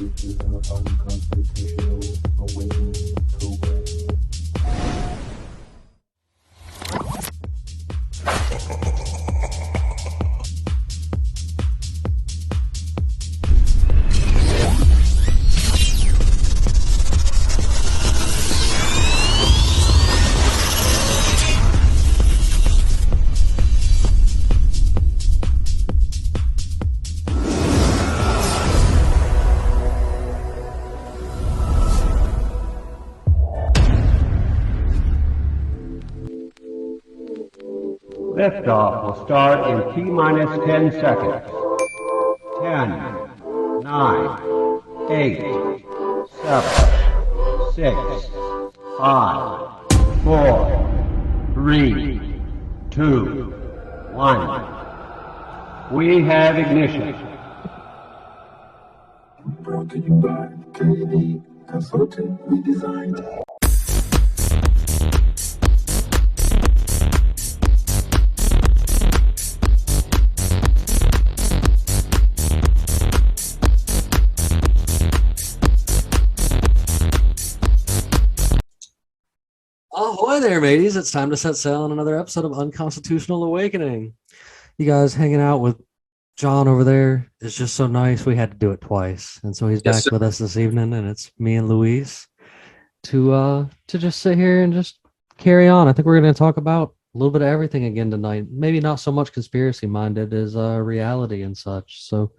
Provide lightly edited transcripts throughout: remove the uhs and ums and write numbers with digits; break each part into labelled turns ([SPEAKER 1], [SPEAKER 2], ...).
[SPEAKER 1] This is our Unconstitutional Awakening program. Liftoff will start in T-minus 10 seconds. 10, 9, 8, 7, 6, 5, 4, 3, 2, 1. We have ignition. Brought to you by KD Consulting Redesign.
[SPEAKER 2] Ahoy there, mateys. It's time to set sail on another episode of Unconstitutional Awakening. You guys hanging out with John over there is just so nice. We had to do it twice. And so he's back with us this evening, and it's me and Luis to just sit here and just carry on. I think we're going to talk about a little bit of everything again tonight. Maybe not so much conspiracy minded as reality and such. So,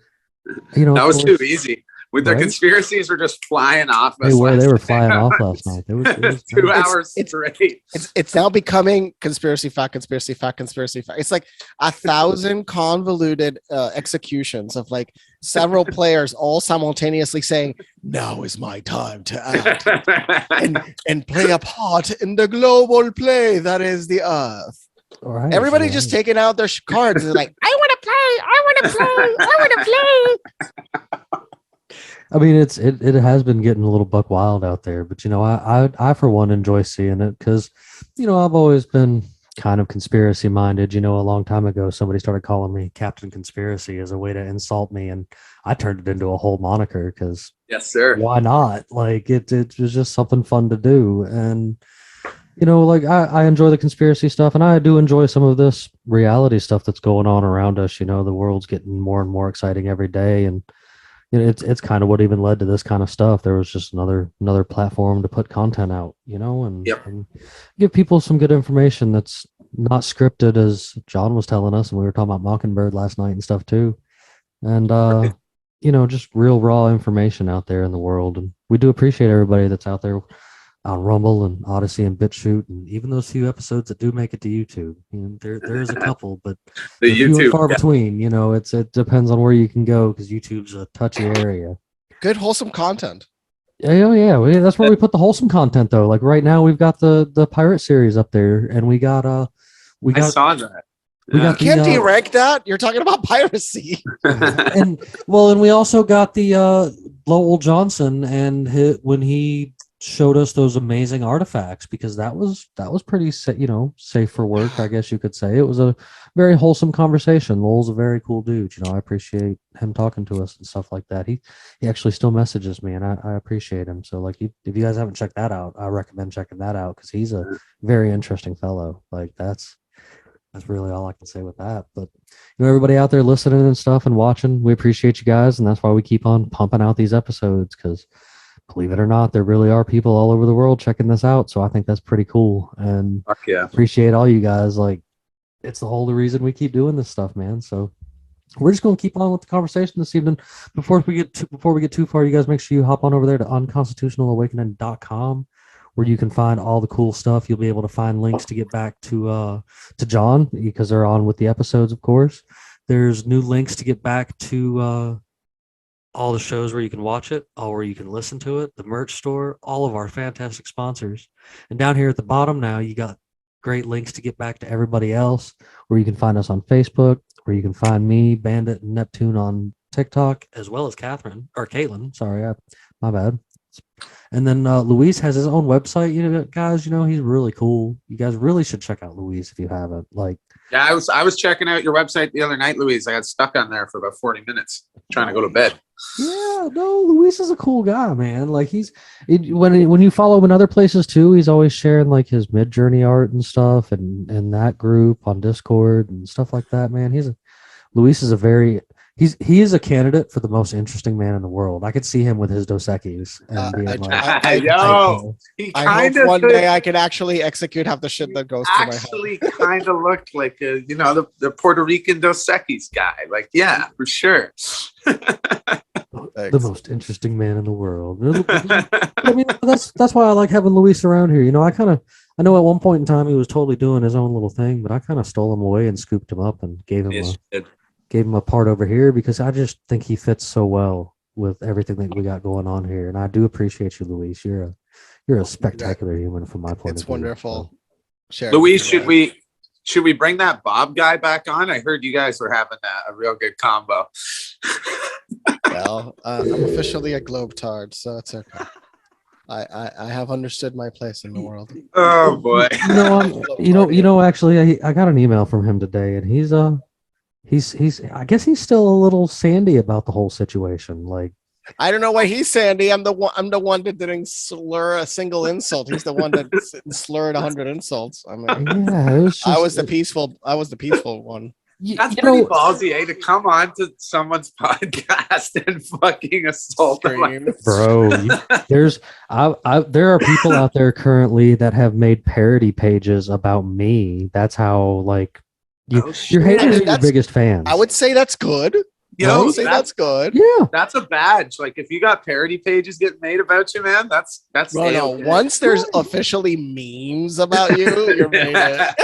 [SPEAKER 2] you know,
[SPEAKER 3] that was too easy. With the conspiracies were just flying off.
[SPEAKER 2] They were flying off last night. It was
[SPEAKER 3] 2 hours straight.
[SPEAKER 4] It's now becoming conspiracy fact. It's like 1,000 convoluted executions of like several players all simultaneously saying, "Now is my time to act and play a part in the global play that is the Earth." Right, everybody just taking out their cards and like, "I want to play. I want to play. I want to play."
[SPEAKER 2] I mean, it has been getting a little buck wild out there, but you know, I for one enjoy seeing it because, you know, I've always been kind of conspiracy minded. You know, a long time ago, somebody started calling me Captain Conspiracy as a way to insult me, and I turned it into a whole moniker because,
[SPEAKER 3] yes, sir,
[SPEAKER 2] why not? Like it was just something fun to do, and you know, like I enjoy the conspiracy stuff, and I do enjoy some of this reality stuff that's going on around us. You know, the world's getting more and more exciting every day, and you know, it's kind of what even led to this kind of stuff. There was just another platform to put content out, you know, and give people some good information that's not scripted, as John was telling us, and we were talking about Mockingbird last night and stuff too. And you know, just real raw information out there in the world. And we do appreciate everybody that's out there on Rumble and Odyssey and BitChute, and even those few episodes that do make it to YouTube. You know, there is a couple, but
[SPEAKER 3] the
[SPEAKER 2] few
[SPEAKER 3] YouTube
[SPEAKER 2] and far between. You know, it depends on where you can go because YouTube's a touchy area.
[SPEAKER 4] Good wholesome content.
[SPEAKER 2] Yeah. That's where we put the wholesome content, though. Like right now, we've got the pirate series up there, and we got I
[SPEAKER 3] saw that.
[SPEAKER 4] We can't derank that. You're talking about piracy.
[SPEAKER 2] and we also got the Lowell Johnson and when he showed us those amazing artifacts, because that was pretty safe for work, I guess you could say. It was a very wholesome conversation. Lowell's a very cool dude. You know, I appreciate him talking to us and stuff like that. He actually still messages me, and I appreciate him. So like, if you guys haven't checked that out, I recommend checking that out because he's a very interesting fellow. Like that's really all I can say with that. But you know, everybody out there listening and stuff and watching, we appreciate you guys, and that's why we keep on pumping out these episodes, because believe it or not, there really are people all over the world checking this out. So I think that's pretty cool, and appreciate all you guys. Like, it's the whole reason we keep doing this stuff, man. So we're just going to keep on with the conversation this evening. Before we get too far, you guys make sure you hop on over there to unconstitutionalawakening.com, where you can find all the cool stuff. You'll be able to find links to get back to John, because they're on with the episodes, of course. There's new links to get back to all the shows where you can watch it, or where you can listen to it, the merch store, all of our fantastic sponsors. And down here at the bottom now, you got great links to get back to everybody else, where you can find us on Facebook, where you can find me, Bandit, and Neptune on TikTok, as well as Caitlin. Sorry, my bad. And then Luis has his own website. You know, guys, you know, he's really cool. You guys really should check out Luis if you haven't. Like,
[SPEAKER 3] yeah, I was checking out your website the other night, Luis. I got stuck on there for about 40 minutes. trying to go to bed.
[SPEAKER 2] Yeah, no, Luis is a cool guy, man. Like when you follow him in other places too, he's always sharing like his Mid-Journey art and stuff, and that group on Discord and stuff like that. Man, Luis is he is a candidate for the most interesting man in the world. I could see him with his Dos Equis and being
[SPEAKER 4] I hope one day I could actually execute half the shit that goes through my head.
[SPEAKER 3] Actually, kind of looked like the Puerto Rican Dos Equis guy. Like, yeah, for sure.
[SPEAKER 2] The most interesting man in the world. I mean, that's why I like having Luis around here. You know, I know at one point in time he was totally doing his own little thing, but I kind of stole him away and scooped him up and gave him a part over here because I just think he fits so well with everything that we got going on here. And I do appreciate you, Luis. You're a spectacular human from my point of view.
[SPEAKER 4] It's wonderful.
[SPEAKER 3] Luis, should we bring that Bob guy back on? I heard you guys were having a real good combo.
[SPEAKER 4] Well, I'm officially a Globetard, so it's okay. I have understood my place in the world.
[SPEAKER 3] Oh boy.
[SPEAKER 2] Actually, I got an email from him today, and he's I guess he's still a little sandy about the whole situation. Like,
[SPEAKER 4] I don't know why he's sandy. I'm the one that didn't slur a single insult. He's the one that slurred 100 insults. I mean, yeah, I was the peaceful one.
[SPEAKER 3] That's pretty ballsy, to come on to someone's podcast and fucking assault them.
[SPEAKER 2] Bro, there are people out there currently that have made parody pages about me. That's how your haters are your biggest fans.
[SPEAKER 4] I would say that's good. That's good.
[SPEAKER 2] Yeah,
[SPEAKER 3] that's a badge. Like, if you got parody pages getting made about you, man, that's
[SPEAKER 4] once there's officially memes about you, you're made it.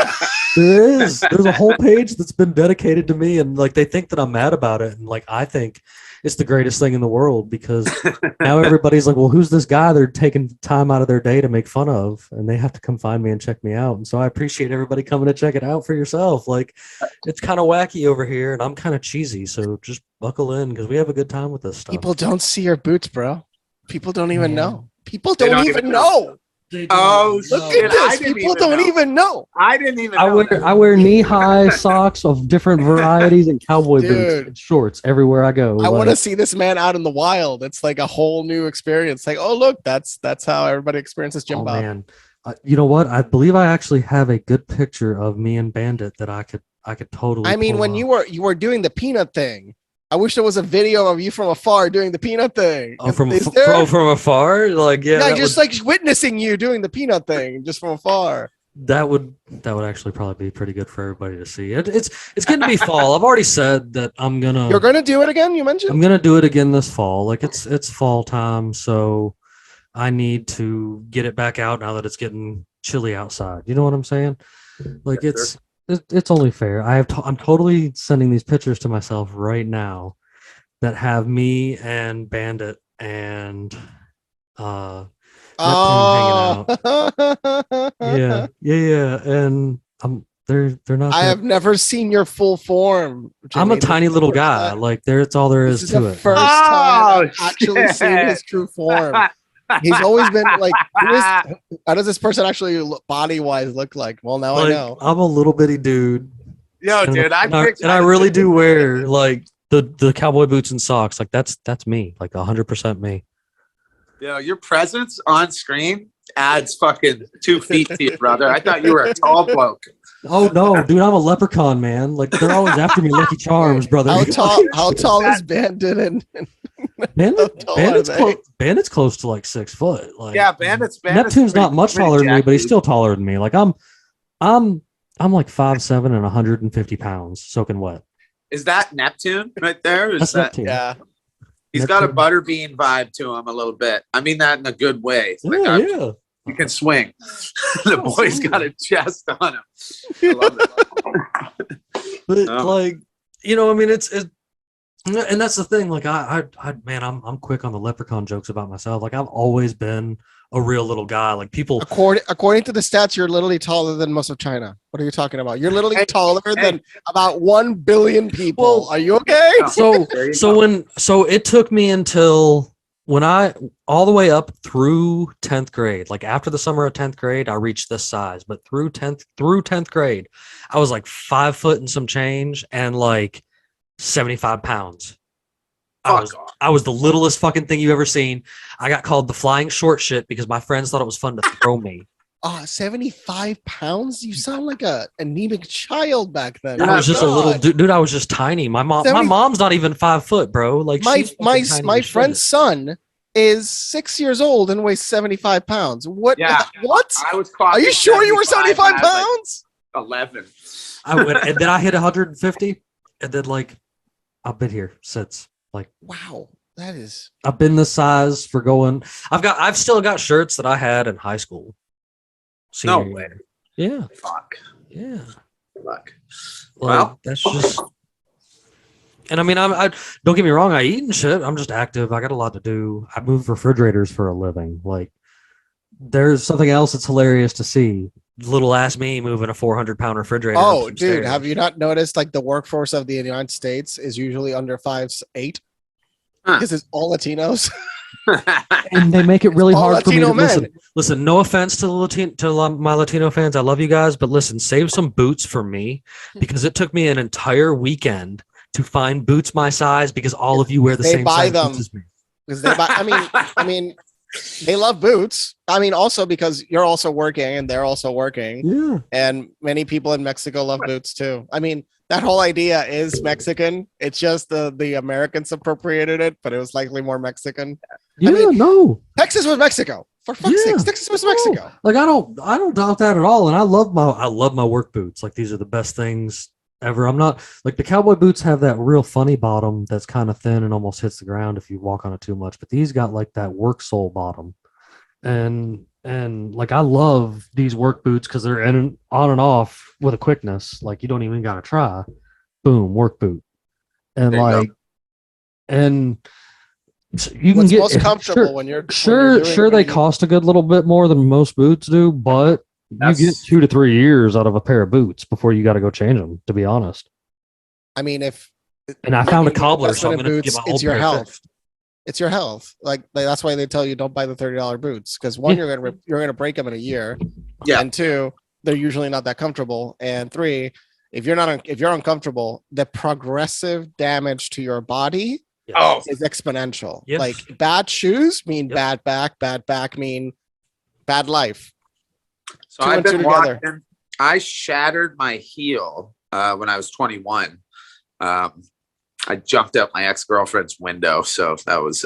[SPEAKER 2] There's a whole page that's been dedicated to me, and like they think that I'm mad about it, and like I think it's the greatest thing in the world because now everybody's like, well, who's this guy they're taking time out of their day to make fun of, and they have to come find me and check me out. And so I appreciate everybody coming to check it out for yourself. Like, it's kind of wacky over here, and I'm kind of cheesy, so just buckle in because we have a good time with this stuff.
[SPEAKER 4] People don't see your boots, bro. People don't even know. People don't even know.
[SPEAKER 3] Oh,
[SPEAKER 4] look at this! People don't even know.
[SPEAKER 3] I didn't even know.
[SPEAKER 2] I wear knee-high socks of different varieties and cowboy boots and shorts everywhere I go.
[SPEAKER 4] I want to see this man out in the wild. It's like a whole new experience. Like, oh look, that's how everybody experiences Jim Bob.
[SPEAKER 2] Man, you know what? I believe I actually have a good picture of me and Bandit that I could totally.
[SPEAKER 4] I mean, when you were doing the peanut thing. I wish there was a video of you from afar doing the peanut thing.
[SPEAKER 2] Oh, from afar? Like, yeah.
[SPEAKER 4] Yeah, just like witnessing you doing the peanut thing just from afar.
[SPEAKER 2] That would actually probably be pretty good for everybody to see. It's getting to be fall. I've already said that You're gonna do it again, you mentioned? I'm gonna do it again this fall. Like it's fall time, so I need to get it back out now that it's getting chilly outside. You know what I'm saying? Like it's only fair. I'm totally sending these pictures to myself right now that have me and Bandit and hanging out. Yeah. And they're not.
[SPEAKER 4] I have never seen your full form,
[SPEAKER 2] Jimmy. I'm a tiny little guy. Like it's all there is to it.
[SPEAKER 4] First time I've actually seen his true form. He's always been like, how does this person actually body wise look like? Well, now I know.
[SPEAKER 2] I'm a little bitty dude.
[SPEAKER 3] Yo, dude,
[SPEAKER 2] I really do wear like the cowboy boots and socks. Like that's me, like 100% me.
[SPEAKER 3] Yo, your presence on screen adds fucking 2 feet to you, brother. I thought you were a tall bloke.
[SPEAKER 2] Oh no, dude, I'm a leprechaun, man. Like they're always after me, Lucky Charms, brother.
[SPEAKER 4] How tall is Bandit and
[SPEAKER 2] Bandit's close to like 6 foot. Like,
[SPEAKER 3] yeah, Bandit's
[SPEAKER 2] Neptune's not much taller than me, but he's still taller than me. Like I'm like 5'7" and 150 pounds, soaking wet.
[SPEAKER 3] Is that Neptune right there?
[SPEAKER 2] That's Neptune.
[SPEAKER 3] Yeah. He's got a butterbean vibe to him a little bit. I mean that in a good way.
[SPEAKER 2] Like, yeah.
[SPEAKER 3] You can swing. The boy's got a chest on him. I love it.
[SPEAKER 2] But like, you know, I mean, it's and that's the thing. Like, I'm quick on the leprechaun jokes about myself. Like, I've always been a real little guy. Like people,
[SPEAKER 4] according to the stats, you're literally taller than most of China. What are you talking about? You're literally taller than about 1 billion people. Well, are you okay?
[SPEAKER 2] So it took me until when all the way up through 10th grade, like after the summer of 10th grade, I reached this size, but through 10th grade, I was like 5 foot and some change and like 75 pounds. I was the littlest fucking thing you ever seen. I got called the flying short shit because my friends thought it was fun to throw me.
[SPEAKER 4] 75 pounds? You sound like a anemic child back then.
[SPEAKER 2] I was just a little dude. I was just tiny. My
[SPEAKER 4] 70
[SPEAKER 2] mom's not even 5 foot, bro. Like
[SPEAKER 4] my
[SPEAKER 2] she's fucking tiny
[SPEAKER 4] my
[SPEAKER 2] as
[SPEAKER 4] friend's
[SPEAKER 2] shit.
[SPEAKER 4] son is 6 years old and weighs 75 pounds. What?
[SPEAKER 3] Yeah.
[SPEAKER 4] What?
[SPEAKER 3] I was caught.
[SPEAKER 4] Are you sure you were 75 pounds?
[SPEAKER 3] 11.
[SPEAKER 2] I went, and then I hit 150, and then like I've been here since. Like,
[SPEAKER 4] wow, that is.
[SPEAKER 2] I've been this size for going. I've still got shirts that I had in high school.
[SPEAKER 3] No
[SPEAKER 2] Senior
[SPEAKER 3] way.
[SPEAKER 2] year. Yeah.
[SPEAKER 3] Fuck.
[SPEAKER 2] Yeah.
[SPEAKER 3] Fuck.
[SPEAKER 2] Well, that's just. And I mean, I don't get me wrong. I eat and shit. I'm just active. I got a lot to do. I move refrigerators for a living. Like, there's something else that's hilarious to see. Little ass me moving a 400-pound refrigerator.
[SPEAKER 4] Oh, dude, have you not noticed like the workforce of the United States is usually under 5'8"? Because it's all Latinos.
[SPEAKER 2] And they make it really
[SPEAKER 4] all
[SPEAKER 2] hard for me to
[SPEAKER 4] Latino
[SPEAKER 2] listen. No offense to my Latino fans. I love you guys, but listen, save some boots for me because it took me an entire weekend to find boots my size because all of you wear the same size boots as me.
[SPEAKER 4] Because they buy. I mean, they love boots. I mean, also because you're also working and they're also working.
[SPEAKER 2] Yeah.
[SPEAKER 4] And many people in Mexico love boots too. I mean, that whole idea is Mexican. It's just the Americans appropriated it, but it was likely more Mexican.
[SPEAKER 2] Yeah, no.
[SPEAKER 4] Texas was Mexico. For fuck's sake, Texas was Mexico.
[SPEAKER 2] Like I don't doubt that at all. And I love my work boots. Like these are the best things ever. I'm not like the cowboy boots have that real funny bottom that's kind of thin and almost hits the ground if you walk on it too much. But these got like that work sole bottom. And like I love these work boots because they're on and off with a quickness. Like you don't even gotta try. Boom, work boot. And like and so you can get
[SPEAKER 4] most comfortable when you're
[SPEAKER 2] sure they cost a good little bit more than most boots do, but you get 2 to 3 years out of a pair of boots before you got to go change them, to be honest.
[SPEAKER 4] I mean,
[SPEAKER 2] and I found a cobbler, so I'm going to give my
[SPEAKER 4] it's your health. It's your health. Like that's why they tell you don't buy the $30 boots because one, you're gonna break them in a year. Yeah. And two, they're usually not that comfortable. And three, if you're uncomfortable, the progressive damage to your body is exponential. Yep. Like bad shoes mean bad back mean bad life.
[SPEAKER 3] So I've been walking. I shattered my heel when I was 21. I jumped out my ex-girlfriend's window. So that was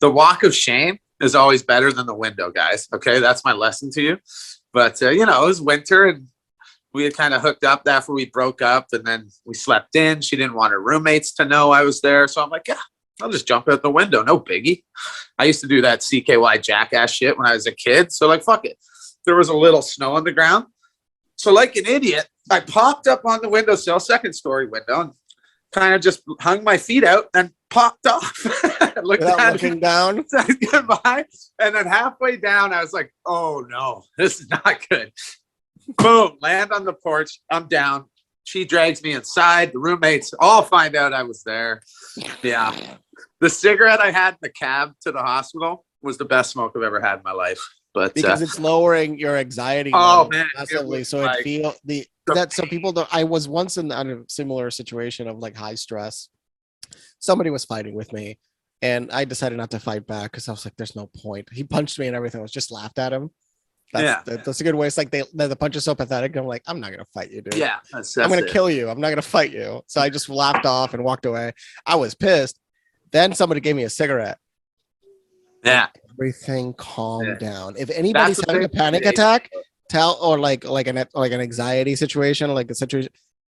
[SPEAKER 3] the walk of shame is always better than the window, guys. Okay, that's my lesson to you. But it was winter and we had kind of hooked up after we broke up, and then we slept in. She didn't want her roommates to know I was there, so I'm like, yeah, I'll just jump out the window, no biggie. I used to do that CKY jackass shit when I was a kid, so like fuck it. There was a little snow on the ground, so like an idiot, I popped up on the windowsill, second story window, and kind of just hung my feet out and popped off.
[SPEAKER 4] Looking down.
[SPEAKER 3] Goodbye. And then halfway down, I was like, oh no, this is not good. Boom, land on the porch. I'm down. She drags me inside. The roommates all find out I was there. Yeah. The cigarette I had in the cab to the hospital was the best smoke I've ever had in my life. But
[SPEAKER 4] because it's lowering your anxiety massively. So like, so people don't. I was once in a similar situation of like high stress. Somebody was fighting with me and I decided not to fight back because I was like, there's no point. He punched me and everything. I was just laughed at him. That's a good way. It's like the punch is so pathetic. I'm like, I'm not gonna fight you, dude.
[SPEAKER 3] Yeah,
[SPEAKER 4] I'm gonna kill you. I'm not gonna fight you. So I just laughed off and walked away. I was pissed. Then somebody gave me a cigarette.
[SPEAKER 3] Yeah.
[SPEAKER 4] Everything calmed down. If anybody's having a panic attack, or like an anxiety situation, like a situation,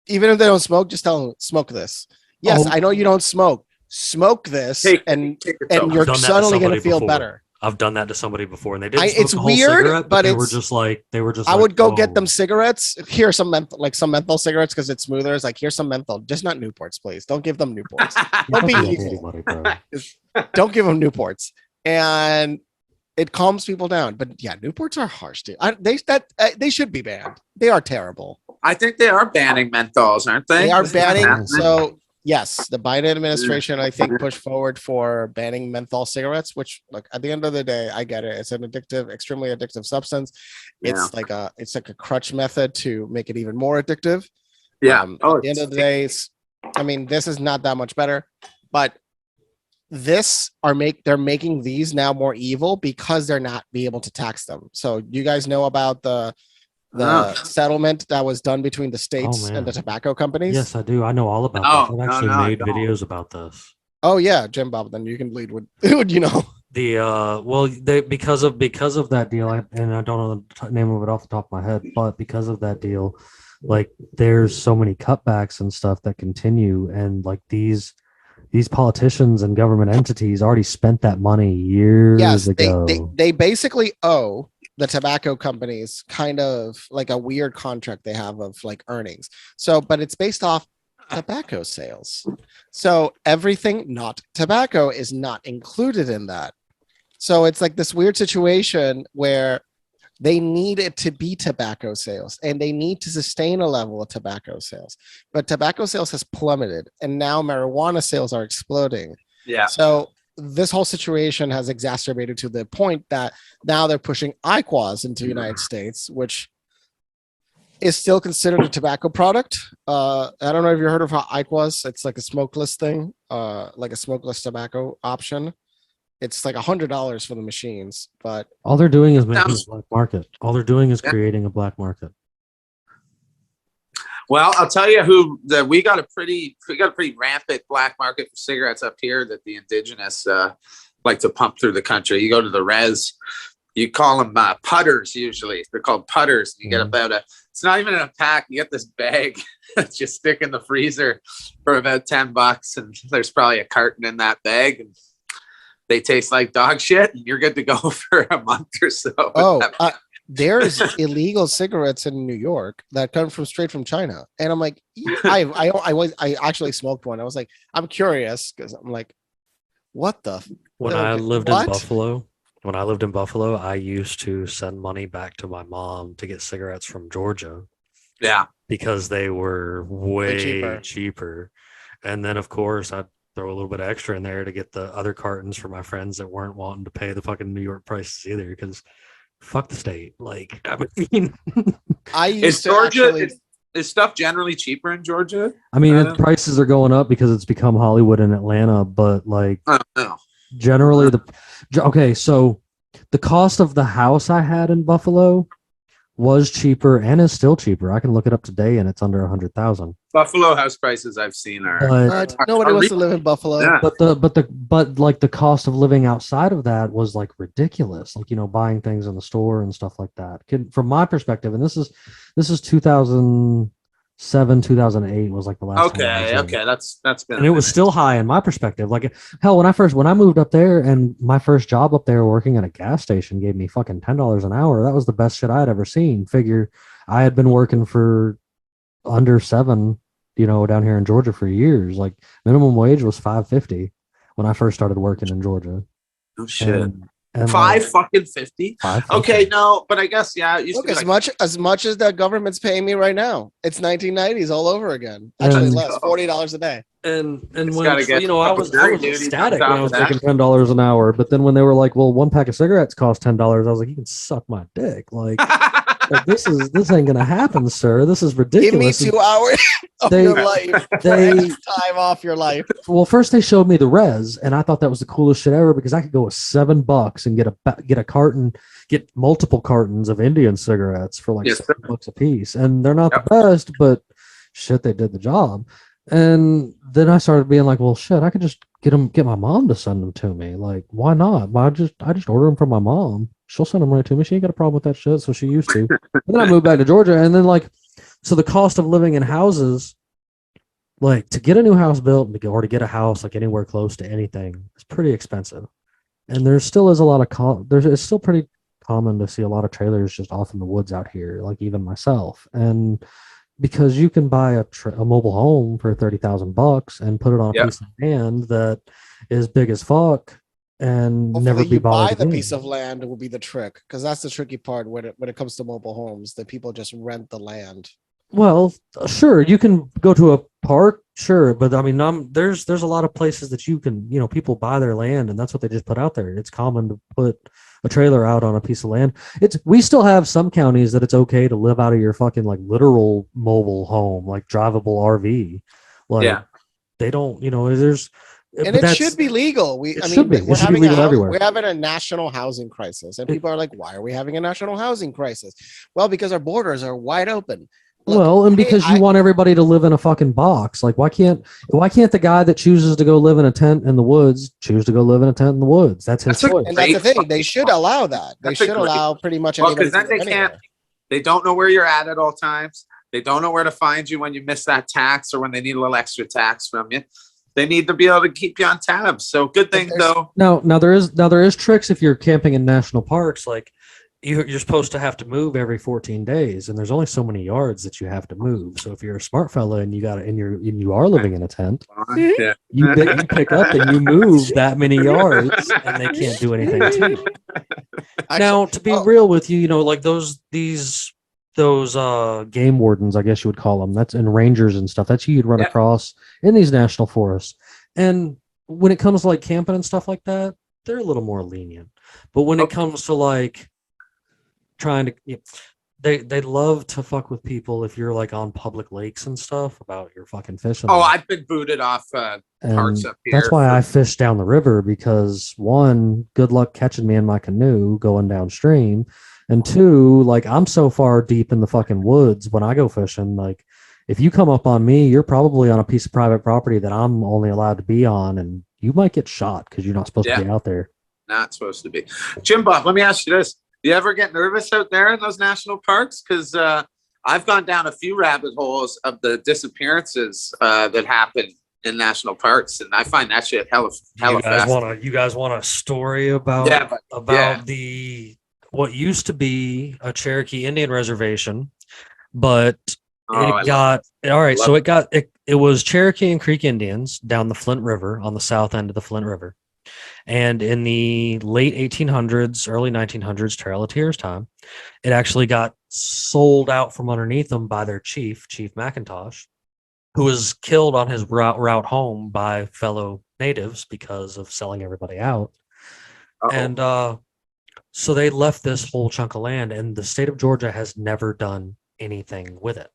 [SPEAKER 4] even if they don't smoke, just tell them smoke this. Yes, I know you don't smoke. Smoke this, and you're suddenly gonna feel better.
[SPEAKER 2] I've done that to somebody before, and they didn't.
[SPEAKER 4] It's weird, but
[SPEAKER 2] they were just like.
[SPEAKER 4] I would go get them cigarettes. Here's some menthol cigarettes because it's smoother. It's like here's some menthol, just not Newports, please. Don't give them Newports. Don't be evil. Don't give them Newports, and it calms people down. But yeah, Newports are harsh, dude. They should be banned. They are terrible.
[SPEAKER 3] I think they are banning menthols, aren't they?
[SPEAKER 4] They are banning. So. Yes, the Biden administration, I think, pushed forward for banning menthol cigarettes, which, look, at the end of the day, I get it. It's an extremely addictive substance. It's like a crutch method to make it even more addictive.
[SPEAKER 3] Yeah.
[SPEAKER 4] At the end of the day, this is not that much better. But they're making these now more evil because they're not be able to tax them. So you guys know about the settlement that was done between the states and the tobacco companies?
[SPEAKER 2] Yes, I do. I know all about this. I've actually made videos about this.
[SPEAKER 4] Oh yeah, Jim Bob, then you can lead with you know.
[SPEAKER 2] Because of that deal, and I don't know the name of it off the top of my head, but because of that deal, like there's so many cutbacks and stuff that continue, and like these politicians and government entities already spent that money years ago.
[SPEAKER 4] They basically owe the tobacco companies kind of like a weird contract they have of like earnings. So, but it's based off tobacco sales. So everything not tobacco is not included in that. So it's like this weird situation where they need it to be tobacco sales and they need to sustain a level of tobacco sales. But tobacco sales has plummeted and now marijuana sales are exploding.
[SPEAKER 3] Yeah.
[SPEAKER 4] So this whole situation has exacerbated to the point that now they're pushing IQOS into the United States, which is still considered a tobacco product. I don't know if you heard of how IQOS, it's like a smokeless thing, like a smokeless tobacco option. It's like $100 for the machines, but
[SPEAKER 2] all they're doing is making a black market. All they're doing is creating a black market.
[SPEAKER 3] Well, I'll tell you we got a pretty rampant black market for cigarettes up here that the indigenous like to pump through the country. You go to the res, you call them putters. Usually they're called putters. You get about it's not even in a pack. You get this bag that you stick in the freezer for about $10, and there's probably a carton in that bag, and they taste like dog shit. And you're good to go for a month or so.
[SPEAKER 4] There's illegal cigarettes in New York that come straight from China, and I'm like, I actually smoked one. I was like, I'm curious because I'm like, what the?
[SPEAKER 2] When I lived in Buffalo, I used to send money back to my mom to get cigarettes from Georgia.
[SPEAKER 3] Yeah,
[SPEAKER 2] because they were way cheaper. And then, of course, I'd throw a little bit extra in there to get the other cartons for my friends that weren't wanting to pay the fucking New York prices either, because fuck the state. Like, I mean,
[SPEAKER 3] is stuff generally cheaper in Georgia?
[SPEAKER 2] I mean, prices are going up because it's become Hollywood in Atlanta, but like, generally so the cost of the house I had in Buffalo was cheaper and is still cheaper. I can look it up today and it's under 100,000.
[SPEAKER 3] Buffalo house prices I've seen are
[SPEAKER 4] nobody wants to live in Buffalo.
[SPEAKER 2] Yeah. But like the cost of living outside of that was like ridiculous. Like, you know, buying things in the store and stuff like that. From my perspective, and this is 2007, 2008 was like the last time.
[SPEAKER 3] Okay, that's been.
[SPEAKER 2] And it was still high in my perspective. Like, hell, when I moved up there and my first job up there working at a gas station gave me fucking $10 an hour. That was the best shit I had ever seen. Figure I had been working for under $7, you know, down here in Georgia for years. Like, minimum wage was $5.50 when I first started working in Georgia.
[SPEAKER 3] Oh shit.
[SPEAKER 2] And
[SPEAKER 3] $5.50. Okay, no, but I guess
[SPEAKER 4] look, as much as the government's paying me right now, it's 1990s all over again. Actually, less $40 a day.
[SPEAKER 2] And when I was ecstatic when I was making $10 an hour, but then when they were like, "Well, one pack of cigarettes costs $10," I was like, "You can suck my dick!" Like this ain't gonna happen, sir. This is ridiculous.
[SPEAKER 4] Give me 2 hours of your life. Time off your life.
[SPEAKER 2] Well, first they showed me the res, and I thought that was the coolest shit ever because I could go with $7 and get a carton, get multiple cartons of Indian cigarettes for like $7 a piece, and they're not the best, but shit, they did the job. And then I started being like, well, shit, I could just get my mom to send them to me. Like, why not? I just order them from my mom. She'll send them right to me. She ain't got a problem with that shit, so she used to. And then I moved back to Georgia, and then so the cost of living in houses, like to get a new house built or to get a house like anywhere close to anything, is pretty expensive. And there still is a lot of it's still pretty common to see a lot of trailers just off in the woods out here, like even myself. And because you can buy a mobile home for $30,000 and put it on a piece of land that is big as fuck and
[SPEAKER 4] hopefully
[SPEAKER 2] never be bothered.
[SPEAKER 4] Buy the piece of land will be the trick, because that's the tricky part when it comes to mobile homes, that people just rent the land.
[SPEAKER 2] Well, sure, you can go to a park, sure, but I mean, there's a lot of places that you can, you know, people buy their land and that's what they just put out there. It's common to put a trailer out on a piece of land. We still have some counties that it's okay to live out of your fucking like literal mobile home, like drivable RV. Like they don't, you know, there's
[SPEAKER 4] And it should be legal.
[SPEAKER 2] It should be legal everywhere.
[SPEAKER 4] We're having a national housing crisis, and people are like, "Why are we having a national housing crisis?" Well, because our borders are wide open.
[SPEAKER 2] Look, and because you want everybody to live in a fucking box. Like, why can't the guy that chooses to go live in a tent in the woods choose to go live in a tent in the woods? That's his choice.
[SPEAKER 4] And that's the thing. They should allow that. They should allow pretty much anybody.
[SPEAKER 3] Because then they can't. They don't know where you're at all times. They don't know where to find you when you miss that tax or when they need a little extra tax from you. They need to be able to keep you on tabs. So good thing though.
[SPEAKER 2] Now there is tricks if you're camping in national parks. Like you're supposed to have to move every 14 days, and there's only so many yards that you have to move. So if you're a smart fella and you are living in a tent, you pick up and you move that many yards, and they can't do anything to you. Now, to be real with you, like those game wardens, I guess you would call them. That's and rangers and stuff. That's who you'd run across in these national forests. And when it comes to like camping and stuff like that, they're a little more lenient. But when it comes to like trying to, they love to fuck with people if you're like on public lakes and stuff about your fucking fishing.
[SPEAKER 3] Oh, I've been booted off parts up here.
[SPEAKER 2] That's why I fish down the river, because one, good luck catching me in my canoe going downstream. And two, like I'm so far deep in the fucking woods when I go fishing, like if you come up on me, you're probably on a piece of private property that I'm only allowed to be on, and you might get shot because you're not supposed to be out there.
[SPEAKER 3] Not supposed to be. Jim Bob, let me ask you this. Do you ever get nervous out there in those national parks? Because I've gone down a few rabbit holes of the disappearances that happen in national parks, and I find that shit hella fast.
[SPEAKER 2] You guys want a story about the what used to be a Cherokee Indian reservation, but it was Cherokee and Creek Indians down the Flint River on the south end of the Flint River. And in the late 1800s, early 1900s, Trail of Tears time, it actually got sold out from underneath them by their chief, Chief McIntosh, who was killed on his route home by fellow natives because of selling everybody out. And so they left this whole chunk of land, and the state of Georgia has never done anything with it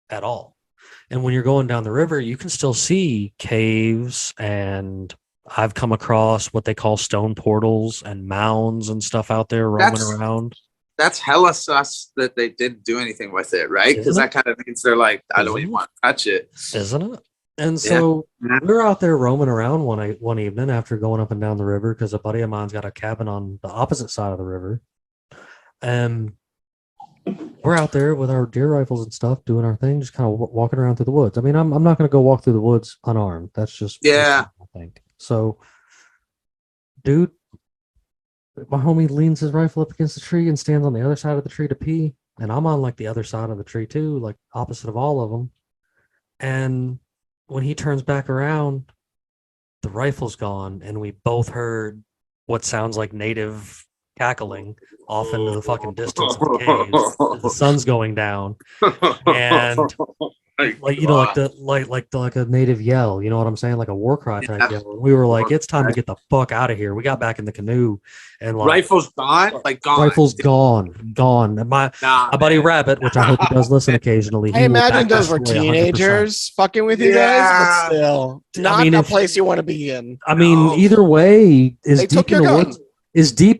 [SPEAKER 2] at all. And when you're going down the river, you can still see caves, and I've come across what they call stone portals and mounds and stuff out there roaming around.
[SPEAKER 3] That's hella sus that they didn't do anything with it, right? Because that kind of means they're like, I don't even want to touch it.
[SPEAKER 2] Isn't it? And so we're out there roaming around one evening after going up and down the river, because a buddy of mine's got a cabin on the opposite side of the river. And we're out there with our deer rifles and stuff, doing our thing, just kind of walking around through the woods. I mean, I'm not going to go walk through the woods unarmed. That's just I think. So, dude, my homie leans his rifle up against the tree and stands on the other side of the tree to pee. And I'm on like the other side of the tree too, like opposite of all of them. And when he turns back around, the rifle's gone, and we both heard what sounds like native cackling off into the fucking distance of the caves. The sun's going down, and like a native yell. You know what I'm saying? Like a war cry type yell. We were like, "It's time to get the fuck out of here." We got back in the canoe, and like
[SPEAKER 3] rifle's gone.
[SPEAKER 2] Rifle's gone. And my buddy Rabbit, which I hope he does listen occasionally.
[SPEAKER 4] I imagine those were teenagers 100%. Fucking with you guys, but still, not a place you want to be in.
[SPEAKER 2] I mean, either way, as deep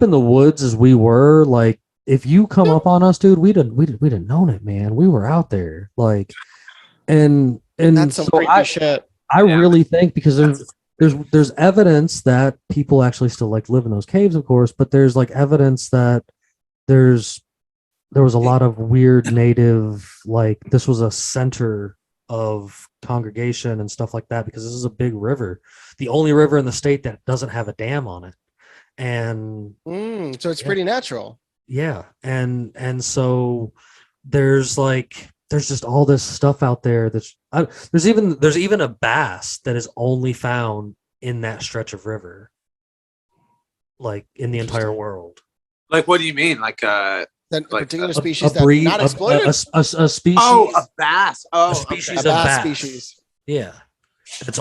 [SPEAKER 2] in the woods as we were, like if you come up on us, dude, we didn't known it, man. We were out there, like. And
[SPEAKER 4] that's some creepy shit.
[SPEAKER 2] I really think, because there's evidence that people actually still like live in those caves, of course, but there's like evidence that there was a lot of weird native, like this was a center of congregation and stuff like that, because this is a big river, the only river in the state that doesn't have a dam on it. And
[SPEAKER 4] so it's pretty natural.
[SPEAKER 2] Yeah. And so there's just all this stuff out there. There's even a bass that is only found in that stretch of river, like in the entire world.
[SPEAKER 3] Like, what do you mean? Like
[SPEAKER 4] particular species that's not exploited?
[SPEAKER 2] A species.
[SPEAKER 3] Oh, a bass. Oh,
[SPEAKER 2] a species of bass. Species. Yeah, it's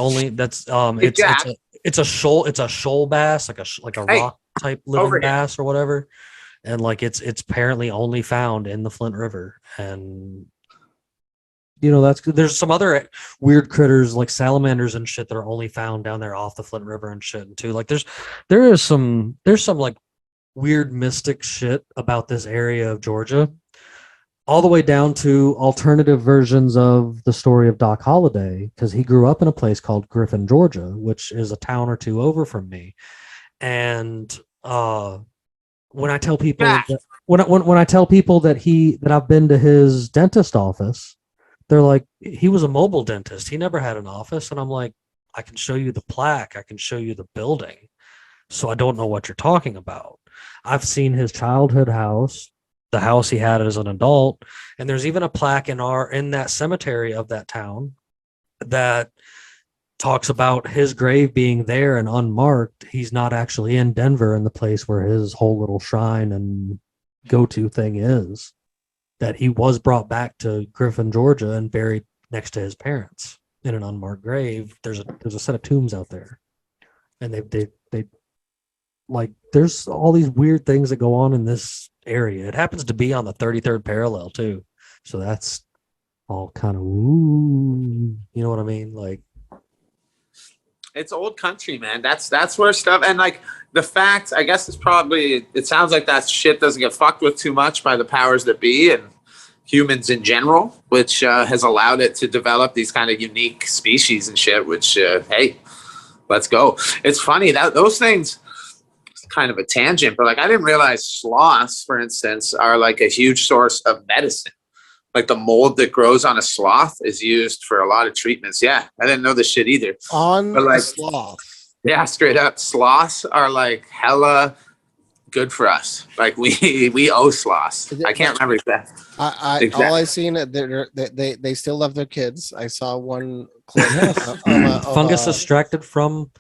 [SPEAKER 2] a shoal bass, like a rock type living bass or whatever, and like it's apparently only found in the Flint River. And there's some other weird critters like salamanders and shit that are only found down there off the Flint River and shit too. Like there's some like weird mystic shit about this area of Georgia, all the way down to alternative versions of the story of Doc Holliday, because he grew up in a place called Griffin, Georgia, which is a town or two over from me. And when I tell people when I tell people that I've been to his dentist office, they're like, he was a mobile dentist. He never had an office. And I'm like, I can show you the plaque. I can show you the building. So I don't know what you're talking about. I've seen his childhood house, the house he had as an adult. And there's even a plaque in that cemetery of that town that talks about his grave being there and unmarked. He's not actually in Denver, in the place where his whole little shrine and go-to thing is. That he was brought back to Griffin, Georgia, and buried next to his parents in an unmarked grave. There's a set of tombs out there, and they like, there's all these weird things that go on in this area. It happens to be on the 33rd parallel too, so that's all kind of you know what I mean? Like,
[SPEAKER 3] it's old country, man. That's where stuff, and like the fact, I guess it sounds like that shit doesn't get fucked with too much by the powers that be and humans in general, which has allowed it to develop these kind of unique species and shit, which, hey, let's go. It's funny that those things, it's kind of a tangent, but like, I didn't realize sloths, for instance, are like a huge source of medicine. Like the mold that grows on a sloth is used for a lot of treatments. Yeah, I didn't know this shit either.
[SPEAKER 4] But like, sloth.
[SPEAKER 3] Yeah, straight up. Sloths are like hella good for us. Like we owe sloths. I can't remember that.
[SPEAKER 4] Exactly. All I seen, they still love their kids. I saw one clip.
[SPEAKER 2] Fungus extracted from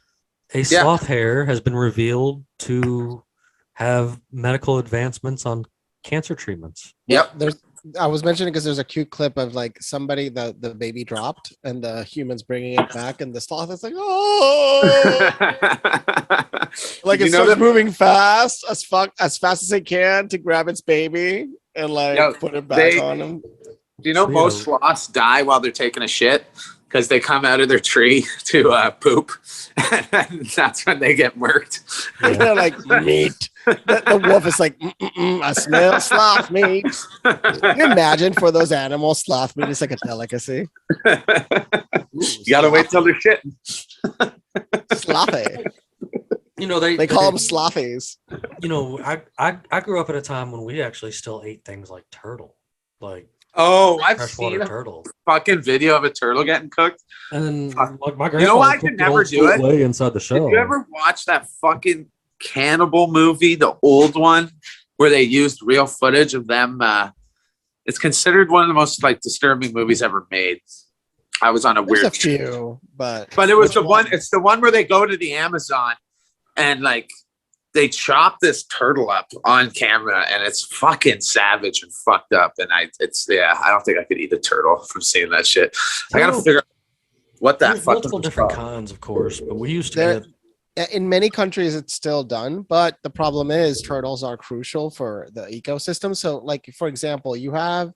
[SPEAKER 2] a sloth hair has been revealed to have medical advancements on cancer treatments.
[SPEAKER 3] Yep.
[SPEAKER 4] I was mentioning because there's a cute clip of like somebody, the baby dropped and the humans bringing it back, and the sloth is like, oh, like it starts moving fast as fast as it can to grab its baby and like put it back on him.
[SPEAKER 3] Do you know most sloths die while they're taking a shit? Because they come out of their tree to poop, and that's when they get murked.
[SPEAKER 4] Yeah. They're like, meat. The wolf is like, I smell sloth meat. Can you imagine for those animals, sloth meat is like a delicacy.
[SPEAKER 3] You gotta wait till they're shitting.
[SPEAKER 4] Slothy.
[SPEAKER 2] They
[SPEAKER 4] call them slothies.
[SPEAKER 2] I grew up at a time when we actually still ate things like turtle, like.
[SPEAKER 3] Oh, I've seen a
[SPEAKER 2] turtle.
[SPEAKER 3] Fucking video of a turtle getting cooked.
[SPEAKER 2] And like my grandpa,
[SPEAKER 3] you know why I could never do it?
[SPEAKER 2] Way inside the show.
[SPEAKER 3] Did you ever watch that fucking cannibal movie, the old one, where they used real footage of them? It's considered one of the most like disturbing movies ever made. I was on a weird.
[SPEAKER 4] There's a few, but
[SPEAKER 3] it was the one. It's the one where they go to the Amazon and like. They chop this turtle up on camera, and it's fucking savage and fucked up. And I don't think I could eat a turtle from seeing that shit. I gotta figure out what that.
[SPEAKER 2] There's multiple different kinds, of course, but we used to
[SPEAKER 4] get. In many countries, it's still done, but the problem is turtles are crucial for the ecosystem. So, like for example, you have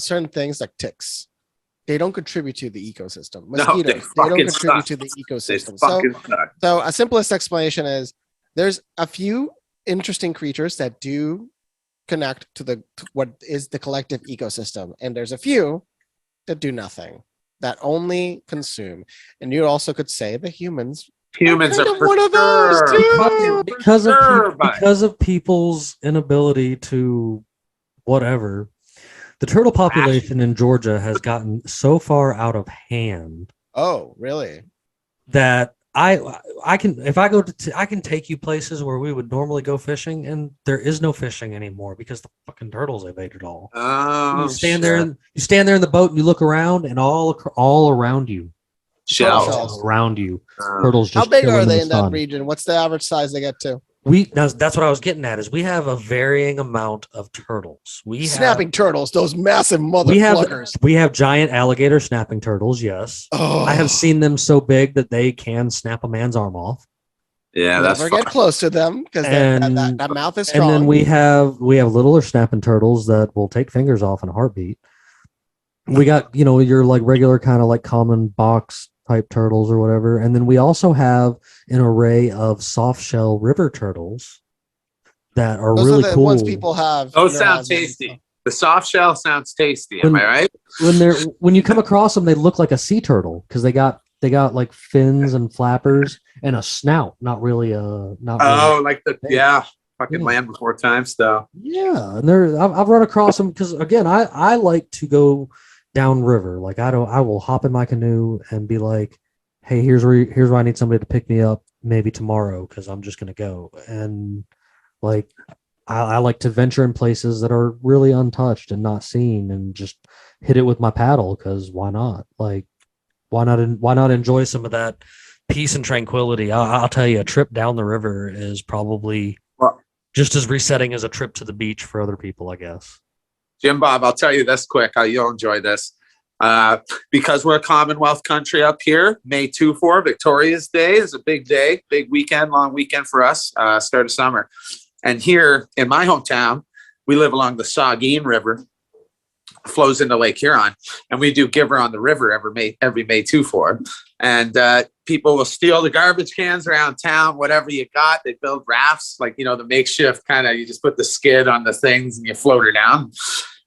[SPEAKER 4] certain things like ticks. They don't contribute to the ecosystem. Mosquitoes, they don't contribute to the ecosystem. So a simplest explanation is. There's a few interesting creatures that do connect to what is the collective ecosystem, and there's a few that do nothing, that only consume. And you also could say the humans
[SPEAKER 3] are
[SPEAKER 4] one of those too.
[SPEAKER 2] Because of people's inability to whatever. The turtle population in Georgia has gotten so far out of hand.
[SPEAKER 4] Oh, really?
[SPEAKER 2] That I can, if I go to, I can take you places where we would normally go fishing, and there is no fishing anymore because the fucking turtles have ate it all.
[SPEAKER 3] Oh,
[SPEAKER 2] you stand there in the boat and you look around, and all around you,
[SPEAKER 3] shells
[SPEAKER 2] around you, turtles. Just
[SPEAKER 4] how big are they in that region? What's the average size they get to?
[SPEAKER 2] That's what I was getting at. Is we have a varying amount of turtles.
[SPEAKER 4] Snapping turtles, those massive motherfuckers.
[SPEAKER 2] We have giant alligator snapping turtles. Yes, I have seen them so big that they can snap a man's arm off.
[SPEAKER 3] Yeah,
[SPEAKER 4] never get close to them because that mouth is strong.
[SPEAKER 2] And then we have littler snapping turtles that will take fingers off in a heartbeat. We got, your like regular kind of like common box type turtles or whatever. And then we also have an array of soft shell river turtles that are
[SPEAKER 4] Those
[SPEAKER 2] really
[SPEAKER 4] are the
[SPEAKER 2] cool.
[SPEAKER 4] ones people have.
[SPEAKER 3] Those sound tasty. The soft shell sounds tasty. Am I right?
[SPEAKER 2] When you come across them, they look like a sea turtle because they got like fins and flappers and a snout. Not really
[SPEAKER 3] Like fucking Land Before Time stuff.
[SPEAKER 2] Yeah, and I've run across them because again, I like to go downriver. Like I will hop in my canoe and be like, hey, here's where I need somebody to pick me up maybe tomorrow because I'm just gonna go. And like I like to venture in places that are really untouched and not seen and just hit it with my paddle because why not? Like why not enjoy some of that peace and tranquility? I'll tell you, a trip down the river is probably just as resetting as a trip to the beach for other people, I guess.
[SPEAKER 3] Jim Bob, I'll tell you this quick. You'll enjoy this. Because we're a Commonwealth country up here, May 2-4, Victoria's Day is a big day, big weekend, long weekend for us, start of summer. And here in my hometown, we live along the Saugeen River, flows into Lake Huron, and we do Giver on the River every May 2-4. And people will steal the garbage cans around town, whatever you got. They build rafts, like, the makeshift kind of, you just put the skid on the things and you float her down.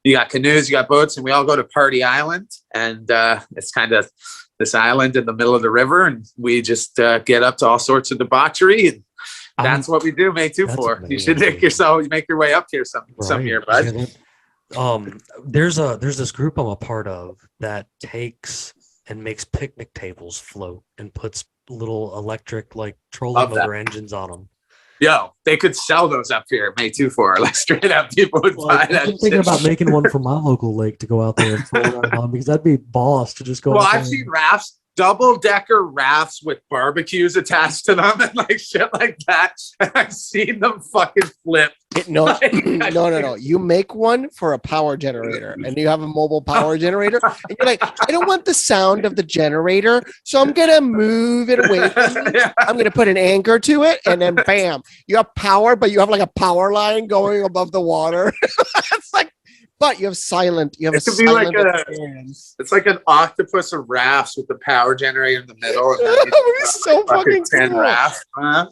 [SPEAKER 3] You got canoes, you got boats, and we all go to Party Island. And it's kind of this island in the middle of the river. And we just get up to all sorts of debauchery. And that's what we do, May 2-4. You should make your way up here some year, bud.
[SPEAKER 2] There's this group I'm a part of that takes and makes picnic tables float and puts little electric like trolling motor engines on them.
[SPEAKER 3] Yo, they could sell those up here May 2-4. Like straight up, people would buy that.
[SPEAKER 2] I'm thinking about making one for my local lake to go out there and throw it on because that'd be boss to just go.
[SPEAKER 3] Well, I've seen rafts, double-decker rafts with barbecues attached to them and like shit like that. And I've seen them fucking flip.
[SPEAKER 4] No. You make one for a power generator and you have a mobile power generator and you're like, I don't want the sound of the generator, so I'm going to move it away from me. I'm going to put an anchor to it and then bam, you have power, but you have like a power line going above the water. It's like, but you have silent. You have
[SPEAKER 3] it could be like it's like an octopus of rafts with the power generator in the middle. And
[SPEAKER 4] that would be so fucking
[SPEAKER 3] 10
[SPEAKER 4] cool.
[SPEAKER 3] rafts.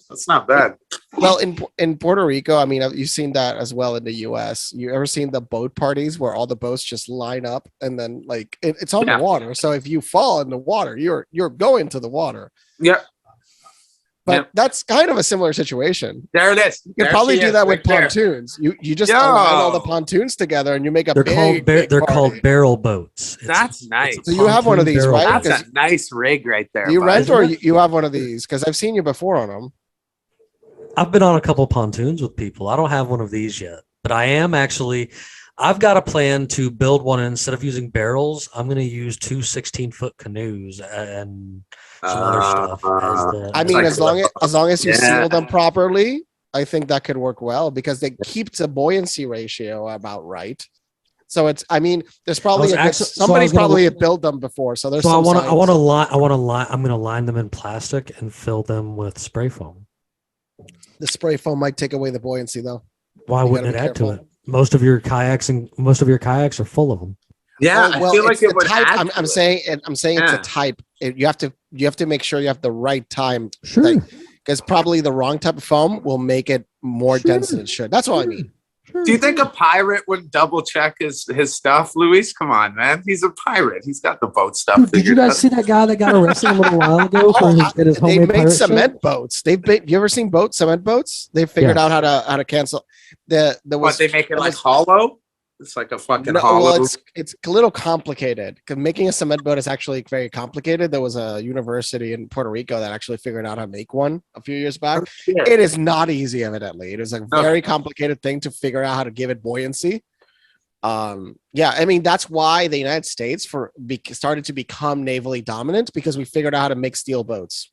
[SPEAKER 3] That's not bad.
[SPEAKER 4] Well, in Puerto Rico, I mean, you've seen that as well in the U.S. You ever seen the boat parties where all the boats just line up and then like it's on the water. So if you fall in the water, you're going to the water.
[SPEAKER 3] Yeah.
[SPEAKER 4] But that's kind of a similar situation.
[SPEAKER 3] There it is.
[SPEAKER 4] You can probably do that with pontoons. You just align all the pontoons together and you make a
[SPEAKER 2] they're called barrel boats.
[SPEAKER 3] That's nice.
[SPEAKER 4] So you have one of these, right?
[SPEAKER 3] That's a nice rig right there.
[SPEAKER 4] Do you rent or you have one of these? Because I've seen you before on them.
[SPEAKER 2] I've been on a couple pontoons with people. I don't have one of these yet, but I am actually. I've got a plan to build one. And instead of using barrels, I'm going to use 2 16-foot canoes and some other stuff.
[SPEAKER 4] As long as you seal them properly, I think that could work well because they keep the buoyancy ratio about right. So there's probably somebody probably built them before. So there's. So
[SPEAKER 2] I'm going to line them in plastic and fill them with spray foam.
[SPEAKER 4] The spray foam might take away the buoyancy, though.
[SPEAKER 2] Why wouldn't it add to it? Most of your kayaks are full of them.
[SPEAKER 3] Yeah, I feel like it would.
[SPEAKER 4] I'm saying it's a type. You have to make sure you have the right time.
[SPEAKER 2] Sure.
[SPEAKER 4] Because probably the wrong type of foam will make it more dense than it should. That's all I mean.
[SPEAKER 3] Do you think a pirate would double check his stuff, Luis? Come on, man. He's a pirate. He's got the boat stuff.
[SPEAKER 2] Dude, did you guys see that guy that got arrested a little while ago for his homemade
[SPEAKER 4] They made cement boats. You ever seen cement boats? They figured out how to cancel. They make
[SPEAKER 3] it like hollow? It's like a fucking hollow.
[SPEAKER 4] Well, it's a little complicated because making a cement boat is actually very complicated. There was a university in Puerto Rico that actually figured out how to make one a few years back. It is not easy, evidently. It is a very complicated thing to figure out how to give it buoyancy. That's why the United States started to become navally dominant because we figured out how to make steel boats.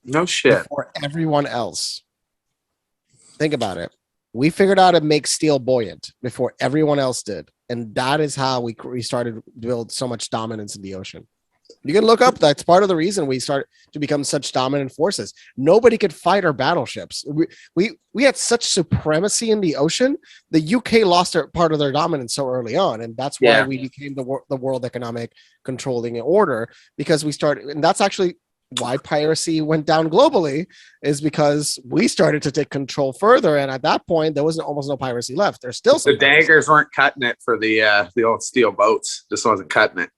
[SPEAKER 3] No shit.
[SPEAKER 4] For everyone else. Think about it. We figured out how to make steel buoyant before everyone else did. And that is how we started to build so much dominance in the ocean. You can look up. That's part of the reason we start to become such dominant forces. Nobody could fight our battleships. We had such supremacy in the ocean. The UK lost part of their dominance so early on, and that's why we became the World Economic Controlling Order, because we started. And that's actually why piracy went down globally, is because we started to take control further. And at that point, there was almost no piracy left. There's still some
[SPEAKER 3] the daggers weren't cutting it for the old steel boats. Just wasn't cutting it.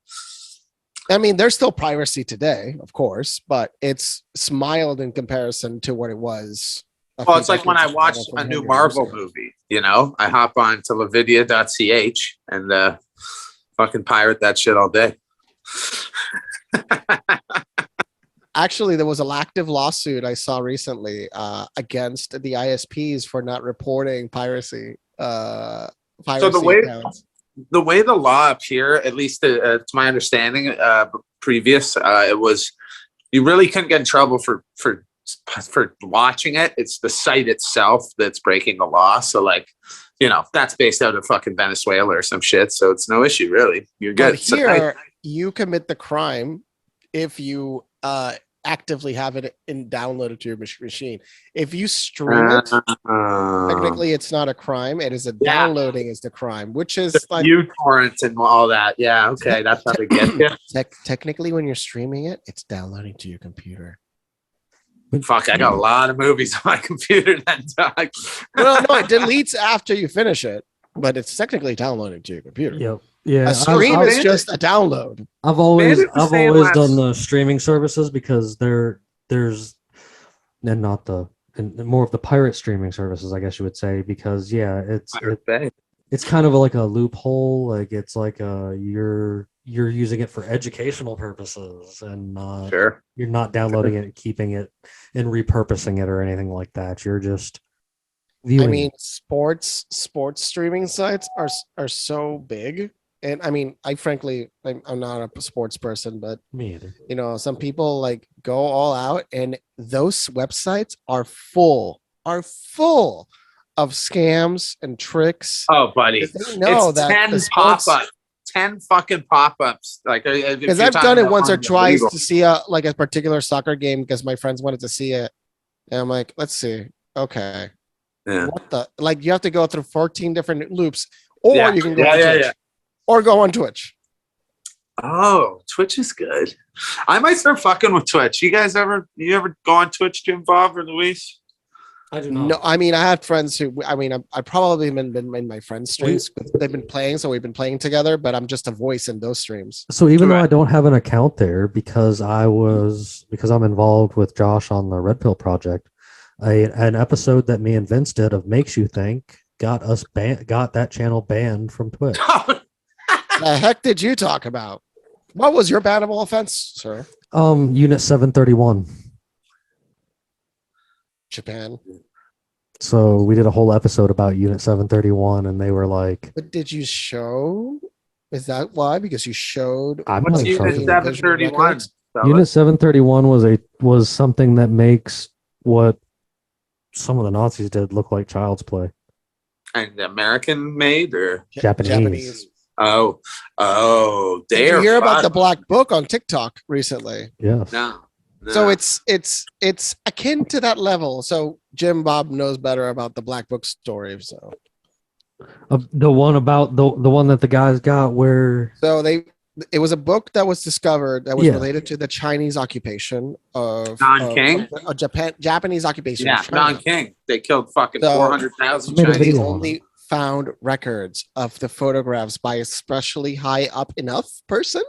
[SPEAKER 4] I mean, there's still piracy today, of course, but it's smiled in comparison to what it was.
[SPEAKER 3] Well, it's like when I watch a new Marvel movie, you know, I hop on to Lavidia.ch and fucking pirate that shit all day.
[SPEAKER 4] Actually, there was an active lawsuit I saw recently against the ISPs for not reporting piracy. So
[SPEAKER 3] the way the law up here, at least to my understanding, previous, it was you really couldn't get in trouble for watching it. It's the site itself that's breaking the law. So like, you know, that's based out of fucking Venezuela or some shit. So it's no issue really. You're good.
[SPEAKER 4] But here, you commit the crime if you actively have it downloaded to your machine. If you stream it, technically it's not a crime. It is downloading is the crime, which is like
[SPEAKER 3] torrent and all that. Yeah, okay, that's how they get you.
[SPEAKER 4] Technically, when you're streaming it, it's downloading to your computer.
[SPEAKER 3] Fuck, I got a lot of movies on my computer that dog.
[SPEAKER 4] No, it deletes after you finish it, but it's technically downloading to your computer.
[SPEAKER 2] Yep. Yeah,
[SPEAKER 4] a stream is just a download.
[SPEAKER 2] I've always done the streaming services because there's more of the pirate streaming services, I guess you would say, because it's kind of like a loophole. Like it's like you're using it for educational purposes and you're not downloading it, keeping it, and repurposing it or anything like that. You're just viewing.
[SPEAKER 4] I mean, sports streaming sites are so big. And I mean, I'm not a sports person, but
[SPEAKER 2] me either.
[SPEAKER 4] You know, some people like go all out, and those websites are full of scams and tricks.
[SPEAKER 3] Oh, buddy,
[SPEAKER 4] they know
[SPEAKER 3] it's that 10 fucking pop-ups. Like,
[SPEAKER 4] because I've done it once or twice to see a particular soccer game because my friends wanted to see it, and I'm like, let's see, okay, what the you have to go through 14 different loops, or you can go on Twitch. Or go on Twitch.
[SPEAKER 3] Oh, Twitch is good. I might start fucking with Twitch. You ever go on Twitch, Jim, Bob, or Luis?
[SPEAKER 2] I do not.
[SPEAKER 4] No, I mean, I have friends who, I probably been in my friends' streams. They've been playing, so we've been playing together, but I'm just a voice in those streams.
[SPEAKER 2] So even though I don't have an account there because I'm involved with Josh on the Red Pill project, an episode that me and Vince did of Makes You Think got that channel banned from Twitch.
[SPEAKER 4] The heck did you talk about? What was your bannable offense, sir?
[SPEAKER 2] Unit 731.
[SPEAKER 4] Japan.
[SPEAKER 2] So we did a whole episode about Unit 731, and they were like,
[SPEAKER 4] "But did you show? Is that why? Because you showed."
[SPEAKER 3] What's Unit 731?
[SPEAKER 2] Unit 731 was something that makes what some of the Nazis did look like child's play.
[SPEAKER 3] And American made or
[SPEAKER 2] Japanese?
[SPEAKER 3] Oh,
[SPEAKER 4] did you hear about the Black Book on TikTok recently?
[SPEAKER 2] Yeah.
[SPEAKER 3] No.
[SPEAKER 4] So it's akin to that level. So Jim Bob knows better about the Black Book story. So
[SPEAKER 2] the one about the one that the guys got where
[SPEAKER 4] it was a book that was discovered that was related to the Chinese occupation of
[SPEAKER 3] Nanking,
[SPEAKER 4] Japanese occupation.
[SPEAKER 3] Yeah, Nanking. They killed fucking 400,000 Chinese.
[SPEAKER 4] They only found records of the photographs by a especially high up enough person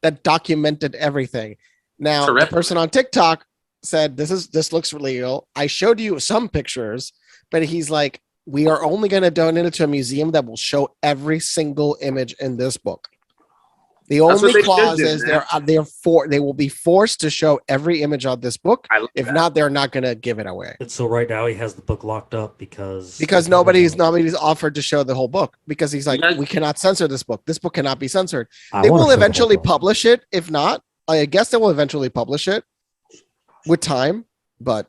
[SPEAKER 4] that documented everything. Now, the person on TikTok said, this looks real. I showed you some pictures, but he's like, we are only going to donate it to a museum that will show every single image in this book. The only clause is they will be forced to show every image of this book. If not, they're not going to give it away.
[SPEAKER 2] And so right now he has the book locked up because
[SPEAKER 4] nobody's offered to show the whole book because he's like, we cannot censor this book. This book cannot be censored. They will eventually publish it. If not, I guess they will eventually publish it with time, but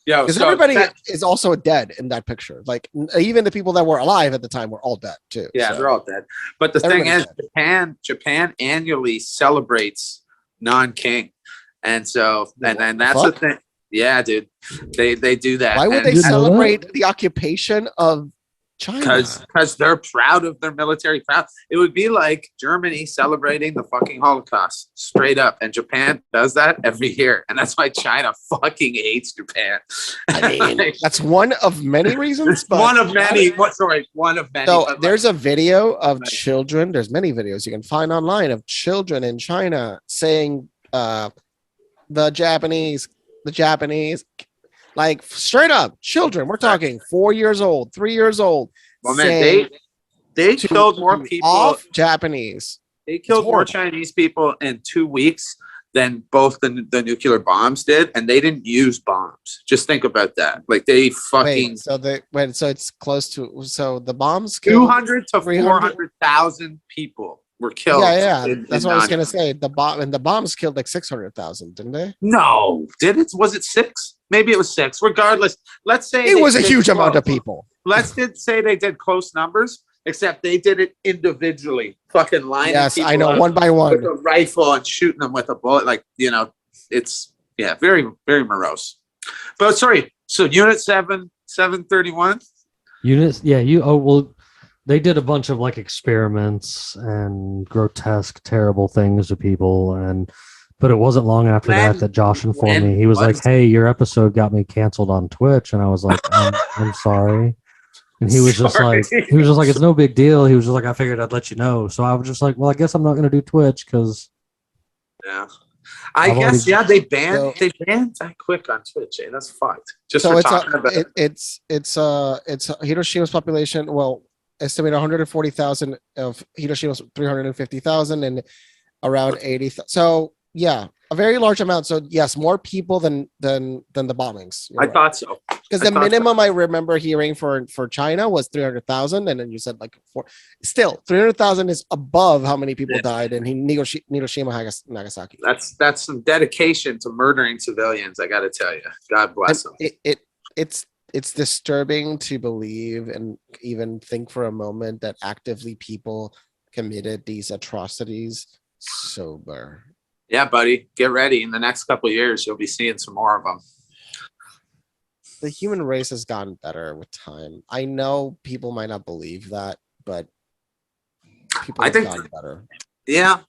[SPEAKER 4] because everybody is also dead in that picture. Like even the people that were alive at the time were all dead too.
[SPEAKER 3] Yeah, they're all dead. But the thing is, Japan annually celebrates non-king. And so, and that's the thing. Yeah, dude, they do that.
[SPEAKER 4] Why would they celebrate the occupation of China?
[SPEAKER 3] Because they're proud of their military prowess. It would be like Germany celebrating the fucking Holocaust, straight up. And Japan does that every year, and that's why China fucking hates Japan.
[SPEAKER 4] I mean, that's one of many reasons. But
[SPEAKER 3] one of many. One of many.
[SPEAKER 4] So there's a video of children. There's many videos you can find online of children in China saying, "The Japanese." Like straight up children. We're talking 4 years old, 3 years old.
[SPEAKER 3] Well, man, they killed more people.
[SPEAKER 4] Off Japanese.
[SPEAKER 3] They killed more Chinese people in 2 weeks than both the nuclear bombs did, and they didn't use bombs. Just think about that. Like they fucking.
[SPEAKER 4] So it's close to. So the bombs killed
[SPEAKER 3] 200 to 400,000 people were killed.
[SPEAKER 4] Yeah. That's what I was gonna say. The bombs killed like 600,000, didn't they?
[SPEAKER 3] No, did it? Was it 6? Maybe it was 6. Regardless, let's say
[SPEAKER 4] it was a huge amount of people.
[SPEAKER 3] Let's say they did close numbers, except they did it individually. Fucking lining.
[SPEAKER 4] Yes, I know, one by one
[SPEAKER 3] with a rifle and shooting them with a bullet. Like, it's very, very morose. But sorry, so Unit 731.
[SPEAKER 2] Units, they did a bunch of like experiments and grotesque, terrible things to people, but it wasn't long after that Josh informed me. He was like, "Hey, your episode got me canceled on Twitch," and I was like, "I'm sorry." And he was just like, "It's no big deal." He was just like, "I figured I'd let you know." So I was just like, "Well, I guess I'm not going to do Twitch because."
[SPEAKER 3] Yeah, I guess they banned that quick on Twitch. That's fucked. Just so for talking about
[SPEAKER 4] it's Hiroshima's population. Well, estimated 140,000 of Hiroshima's 350,000 and around 80. So yeah, a very large amount. So yes, more people than the bombings.
[SPEAKER 3] I thought so.
[SPEAKER 4] Because the minimum I remember hearing for China was 300,000, and then you said like 4. Still, 300,000 is above how many people died in Hiroshima, Nagasaki.
[SPEAKER 3] That's some dedication to murdering civilians. I got to tell you, God bless them.
[SPEAKER 4] It's disturbing to believe and even think for a moment that actively people committed these atrocities sober.
[SPEAKER 3] Yeah, buddy, get ready. In the next couple of years, you'll be seeing some more of them.
[SPEAKER 4] The human race has gotten better with time. I know people might not believe that, but people have gotten better.
[SPEAKER 3] Yeah.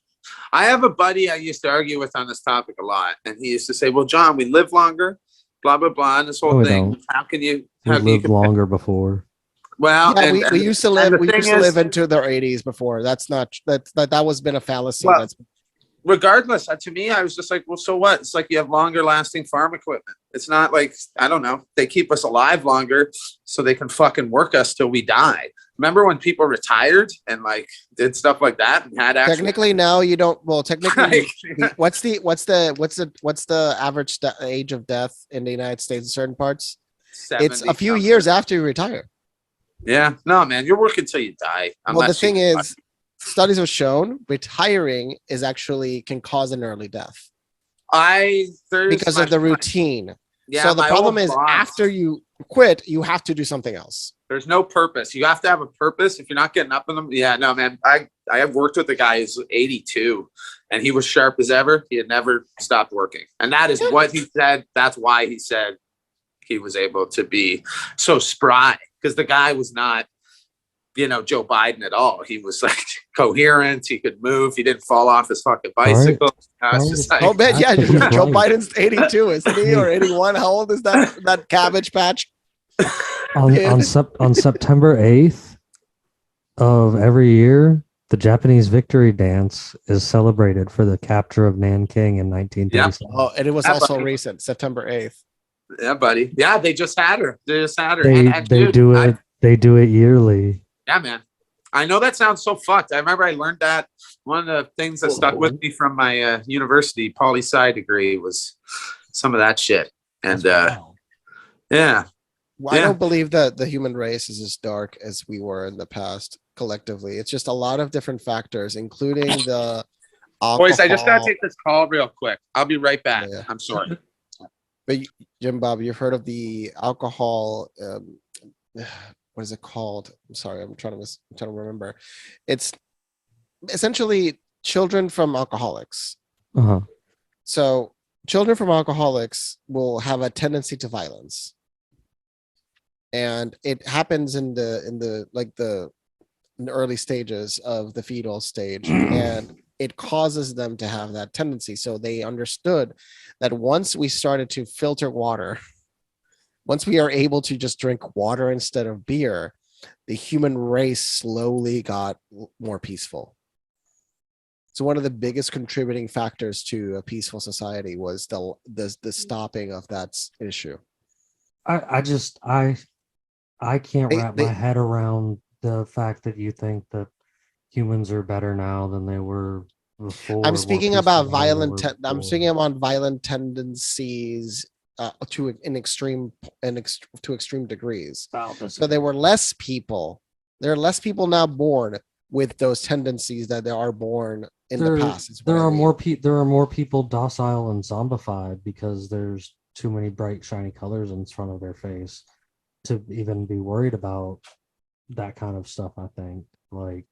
[SPEAKER 3] I have a buddy I used to argue with on this topic a lot, and he used to say, "Well, John, we live longer, blah blah blah, and this whole thing.
[SPEAKER 2] Don't.
[SPEAKER 3] How can you
[SPEAKER 2] live longer before?"
[SPEAKER 3] Well,
[SPEAKER 4] yeah, we used to live into their 80s before. That was been a fallacy.
[SPEAKER 3] Well, regardless, to me, I was just like, well, so what? It's like you have longer lasting farm equipment. It's not like, I don't know, they keep us alive longer so they can fucking work us till we die. Remember when people retired and like did stuff like that and had
[SPEAKER 4] technically now you don't. Well, technically, what's the average age of death in the United States in certain parts? It's a few years after you retire.
[SPEAKER 3] Yeah, no, man, you're working till you die.
[SPEAKER 4] Well, the thing is, studies have shown retiring can cause an early death. Because of the routine. Yeah, so the problem is after you quit, you have to do something else.
[SPEAKER 3] There's no purpose. You have to have a purpose. If you're not getting up in them, yeah, no, man. I have worked with a guy who's 82, and he was sharp as ever. He had never stopped working, and that is what he said. That's why he said he was able to be so spry, because the guy was not, Joe Biden at all. He was like coherent. He could move. He didn't fall off his fucking bicycle.
[SPEAKER 4] Joe Biden's 82, isn't he? Or 81? How old is that Cabbage Patch?
[SPEAKER 2] On September 8th of every year, the Japanese Victory Dance is celebrated for the capture of Nanking in 1937.
[SPEAKER 4] Yep. Oh, and it was also recent, September 8th.
[SPEAKER 3] Yeah, buddy. Yeah, they just had her.
[SPEAKER 2] They do it yearly.
[SPEAKER 3] Yeah, man. I know that sounds so fucked. I remember I learned that. One of the things that stuck with me from my university poli-sci degree was some of that shit. And yeah.
[SPEAKER 4] Well, I don't believe that the human race is as dark as we were in the past collectively. It's just a lot of different factors, including the alcohol.
[SPEAKER 3] Boys, I just gotta take this call real quick. I'll be right back. Yeah. I'm sorry.
[SPEAKER 4] But Jim Bob, you've heard of the alcohol? What is it called? I'm sorry, I'm trying to remember. It's essentially children from alcoholics.
[SPEAKER 2] Uh-huh.
[SPEAKER 4] So children from alcoholics will have a tendency to violence, and it happens in the early stages of the fetal stage, and it causes them to have that tendency. So they understood that once we started to filter water, once we are able to just drink water instead of beer, the human race slowly got more peaceful. So one of the biggest contributing factors to a peaceful society was the stopping of that issue.
[SPEAKER 2] I can't wrap my head around the fact that you think that humans are better now than they were before.
[SPEAKER 4] I'm speaking about violent. I'm speaking about violent tendencies to extreme degrees. So there were less people. There are less people now born with those tendencies that they are born in the past.
[SPEAKER 2] There are more people docile and zombified because there's too many bright shiny colors in front of their face to even be worried about that kind of stuff. I think like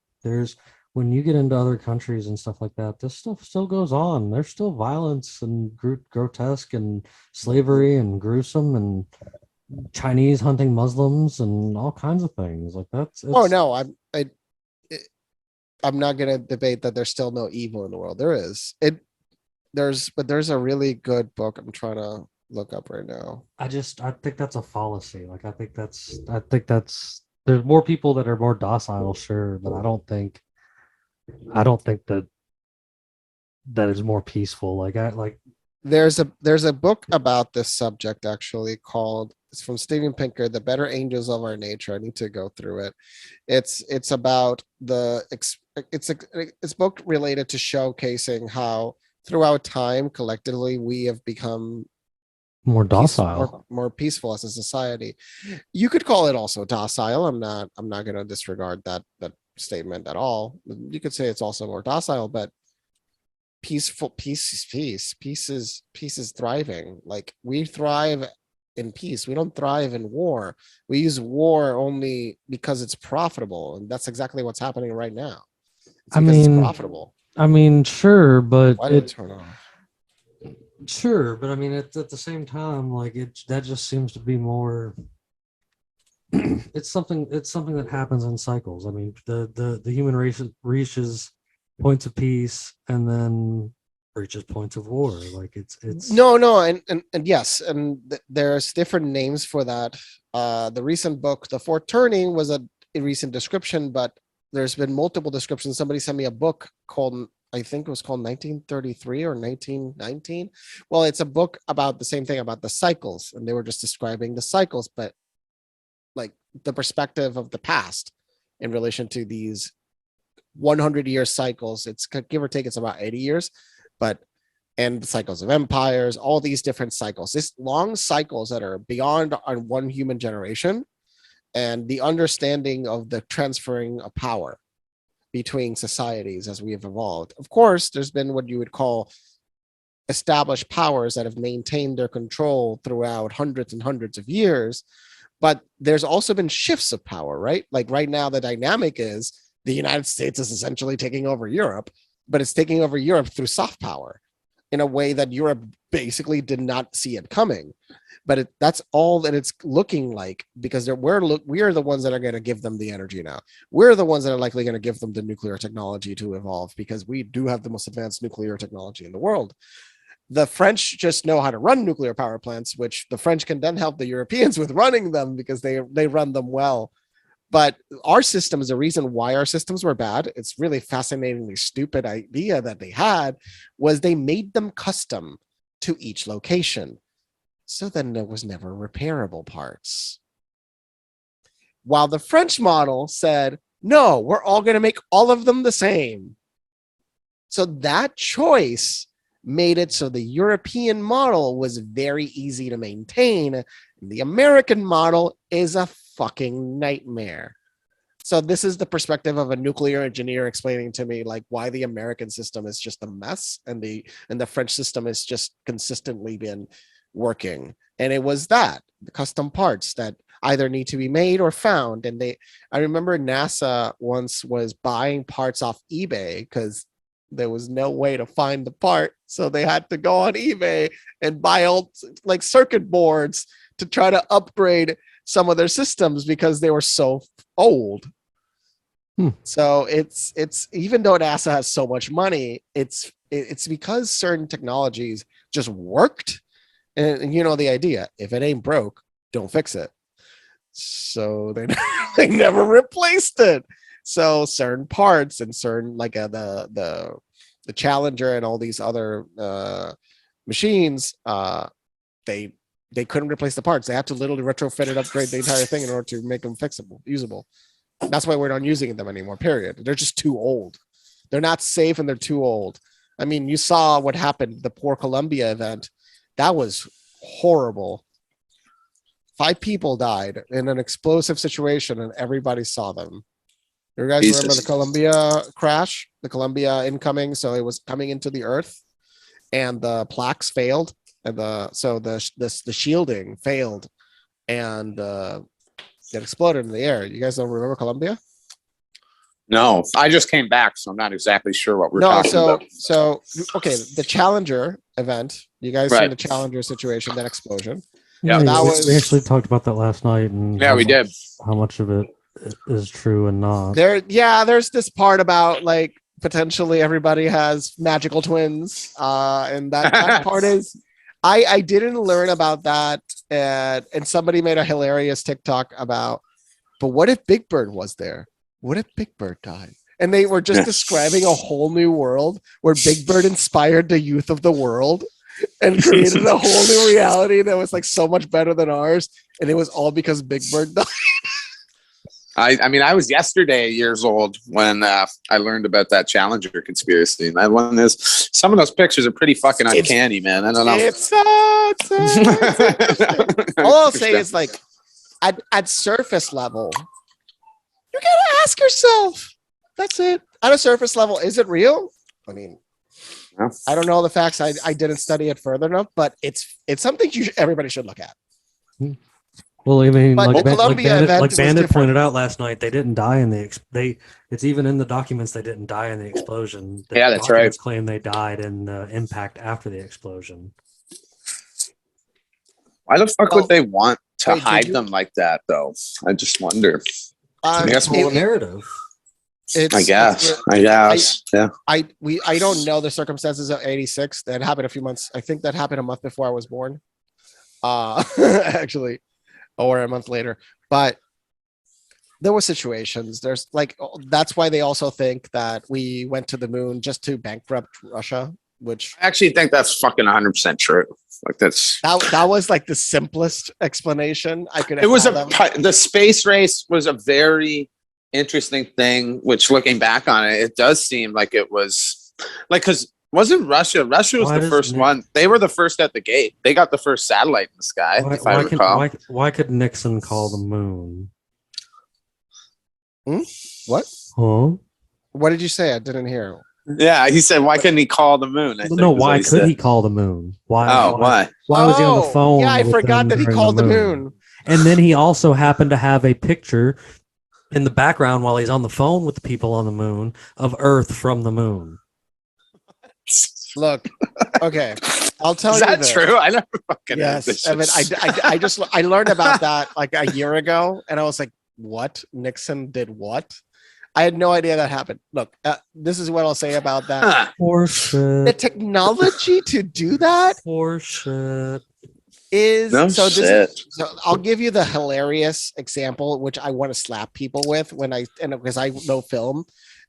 [SPEAKER 2] when you get into other countries and stuff like that, this stuff still goes on. There's still violence and grotesque and slavery and gruesome and Chinese hunting Muslims and all kinds of things like that.
[SPEAKER 4] Oh no, I'm not going to debate that there's still no evil in the world. There is. There's a really good book I'm trying to look up right now.
[SPEAKER 2] I think that's a fallacy. Like I think that's there's more people that are more docile, sure, but I don't think that is more peaceful.
[SPEAKER 4] There's a book about this subject actually called, it's from Steven Pinker, The Better Angels of Our Nature. I need to go through it. It's about it's a book related to showcasing how throughout time collectively we have become
[SPEAKER 2] more docile,
[SPEAKER 4] more peaceful as a society. You could call it also docile. I'm not going to disregard that statement at all. You could say it's also more docile, but peace is thriving. Like we thrive in peace. We don't thrive in war. We use war only because it's profitable, and that's exactly what's happening right now. It's profitable.
[SPEAKER 2] I mean, sure, but
[SPEAKER 4] why did it turn off?
[SPEAKER 2] Sure, but I mean, at the same time, like that just seems to be more. It's something that happens in cycles. I mean, the human race reaches points of peace and then reaches points of war. Like it's
[SPEAKER 4] no, and yes, and there's different names for that. The recent book, The Fourth Turning, was a recent description, but there's been multiple descriptions. Somebody sent me a book called, I think it was called 1933 or 1919. Well, it's a book about the same thing, about the cycles, and they were just describing the cycles, but like the perspective of the past in relation to these 100-year cycles. It's give or take, it's about 80 years, and the cycles of empires, all these different cycles, these long cycles that are beyond on one human generation, and the understanding of the transferring of power between societies as we have evolved. Of course, there's been what you would call established powers that have maintained their control throughout hundreds and hundreds of years, but there's also been shifts of power, right? Like right now, the dynamic is the United States is essentially taking over Europe, but it's taking over Europe through soft power in a way that Europe basically did not see it coming. But that's all that it's looking like, because we are the ones that are going to give them the energy now. We're the ones that are likely going to give them the nuclear technology to evolve, because we do have the most advanced nuclear technology in the world. The French just know how to run nuclear power plants, which the French can then help the Europeans with running them because they run them well. But our systems, the reason why our systems were bad, it's really fascinatingly stupid idea that they had, was they made them custom to each location. So then there was never repairable parts. While the French model said, no, we're all going to make all of them the same. So that choice made it so the European model was very easy to maintain. The American model is a fucking nightmare. So this is the perspective of a nuclear engineer explaining to me like why the American system is just a mess and the French system has just consistently been working. And it was the custom parts that either need to be made or found. And I remember NASA once was buying parts off eBay because There was no way to find the part, so they had to go on eBay and buy all like circuit boards to try to upgrade some of their systems because they were so old. So it's even though NASA has so much money, it's because certain technologies just worked, and you know the idea: if it ain't broke, don't fix it. So they never replaced it. So certain parts and certain like the Challenger and all these other machines, they couldn't replace the parts. They had to literally retrofit and upgrade the entire thing in order to make them fixable, usable. That's why we're not using them anymore, period. They're just too old. They're not safe and they're too old. I mean, you saw what happened, the poor Columbia event. That was horrible. 5 people died in an explosive situation and everybody saw them. You guys remember the Columbia crash? The Columbia incoming, so it was coming into the earth and the plaques failed and the shielding failed and it exploded in the air. You guys don't remember Columbia?
[SPEAKER 3] No, I just came back, so I'm not exactly sure what we're talking about.
[SPEAKER 4] So, okay, the Challenger event. You guys seen the Challenger situation, that explosion?
[SPEAKER 2] Yeah, we actually talked about that last night. And
[SPEAKER 3] we did.
[SPEAKER 2] How much of it is true and not?
[SPEAKER 4] There's this part about like potentially everybody has magical twins, and that part is. I didn't learn about that, and somebody made a hilarious TikTok about, but what if Big Bird was there? What if Big Bird died? And they were just describing a whole new world where Big Bird inspired the youth of the world and created a whole new reality that was like so much better than ours. And it was all because Big Bird died.
[SPEAKER 3] I mean, I was yesterday years old when I learned about that Challenger conspiracy. And that one is, some of those pictures are pretty fucking uncanny, man. I don't know.
[SPEAKER 4] It's all I'll say is like at surface level, you gotta ask yourself. That's it. At a surface level, is it real? I mean, I don't know the facts. I didn't study it further enough, but it's something everybody should look at.
[SPEAKER 2] Well, I mean, like
[SPEAKER 4] Bandit
[SPEAKER 2] pointed out last night, they didn't die in it's even in the documents they didn't die in the explosion.
[SPEAKER 3] Yeah, that's right.
[SPEAKER 2] Claim they died in the impact after the explosion.
[SPEAKER 3] Why the fuck would they want to hide them like that, though? I just wonder.
[SPEAKER 2] It's a narrative.
[SPEAKER 3] I guess. Yeah.
[SPEAKER 4] I don't know the circumstances of 86. That happened a few months. I think that happened a month before I was born. Actually. Or a month later, but there were situations. There's like, that's why they also think that we went to the moon just to bankrupt Russia, which
[SPEAKER 3] I actually think that's fucking 100% true. Like
[SPEAKER 4] that was like the simplest explanation I could.
[SPEAKER 3] It was the space race was a very interesting thing, which looking back on it, it does seem like it was like, because wasn't Russia was the first one. They were the first at the gate. They got the first satellite in the sky, if I recall.
[SPEAKER 2] Why could Nixon call the moon?
[SPEAKER 4] What?
[SPEAKER 2] Huh?
[SPEAKER 4] What did you say? I didn't hear.
[SPEAKER 3] Yeah, he said, why couldn't he call the moon?
[SPEAKER 2] No, why could he call the moon? Why?
[SPEAKER 3] Why?
[SPEAKER 2] Why was he on the phone?
[SPEAKER 4] Yeah, I forgot that he called the moon.
[SPEAKER 2] And then he also happened to have a picture in the background while he's on the phone with the people on the moon of Earth from the moon.
[SPEAKER 4] Look, okay, I'll tell you.
[SPEAKER 3] Is that true? I never fucking.
[SPEAKER 4] Yes, I mean, I learned about that like a year ago, and I was like, "What? Nixon did what?" I had no idea that happened. Look, this is what I'll say about that.
[SPEAKER 2] Horseshit.
[SPEAKER 4] The technology to do that.
[SPEAKER 2] Horseshit.
[SPEAKER 4] So I'll give you the hilarious example, which I want to slap people with because I know film.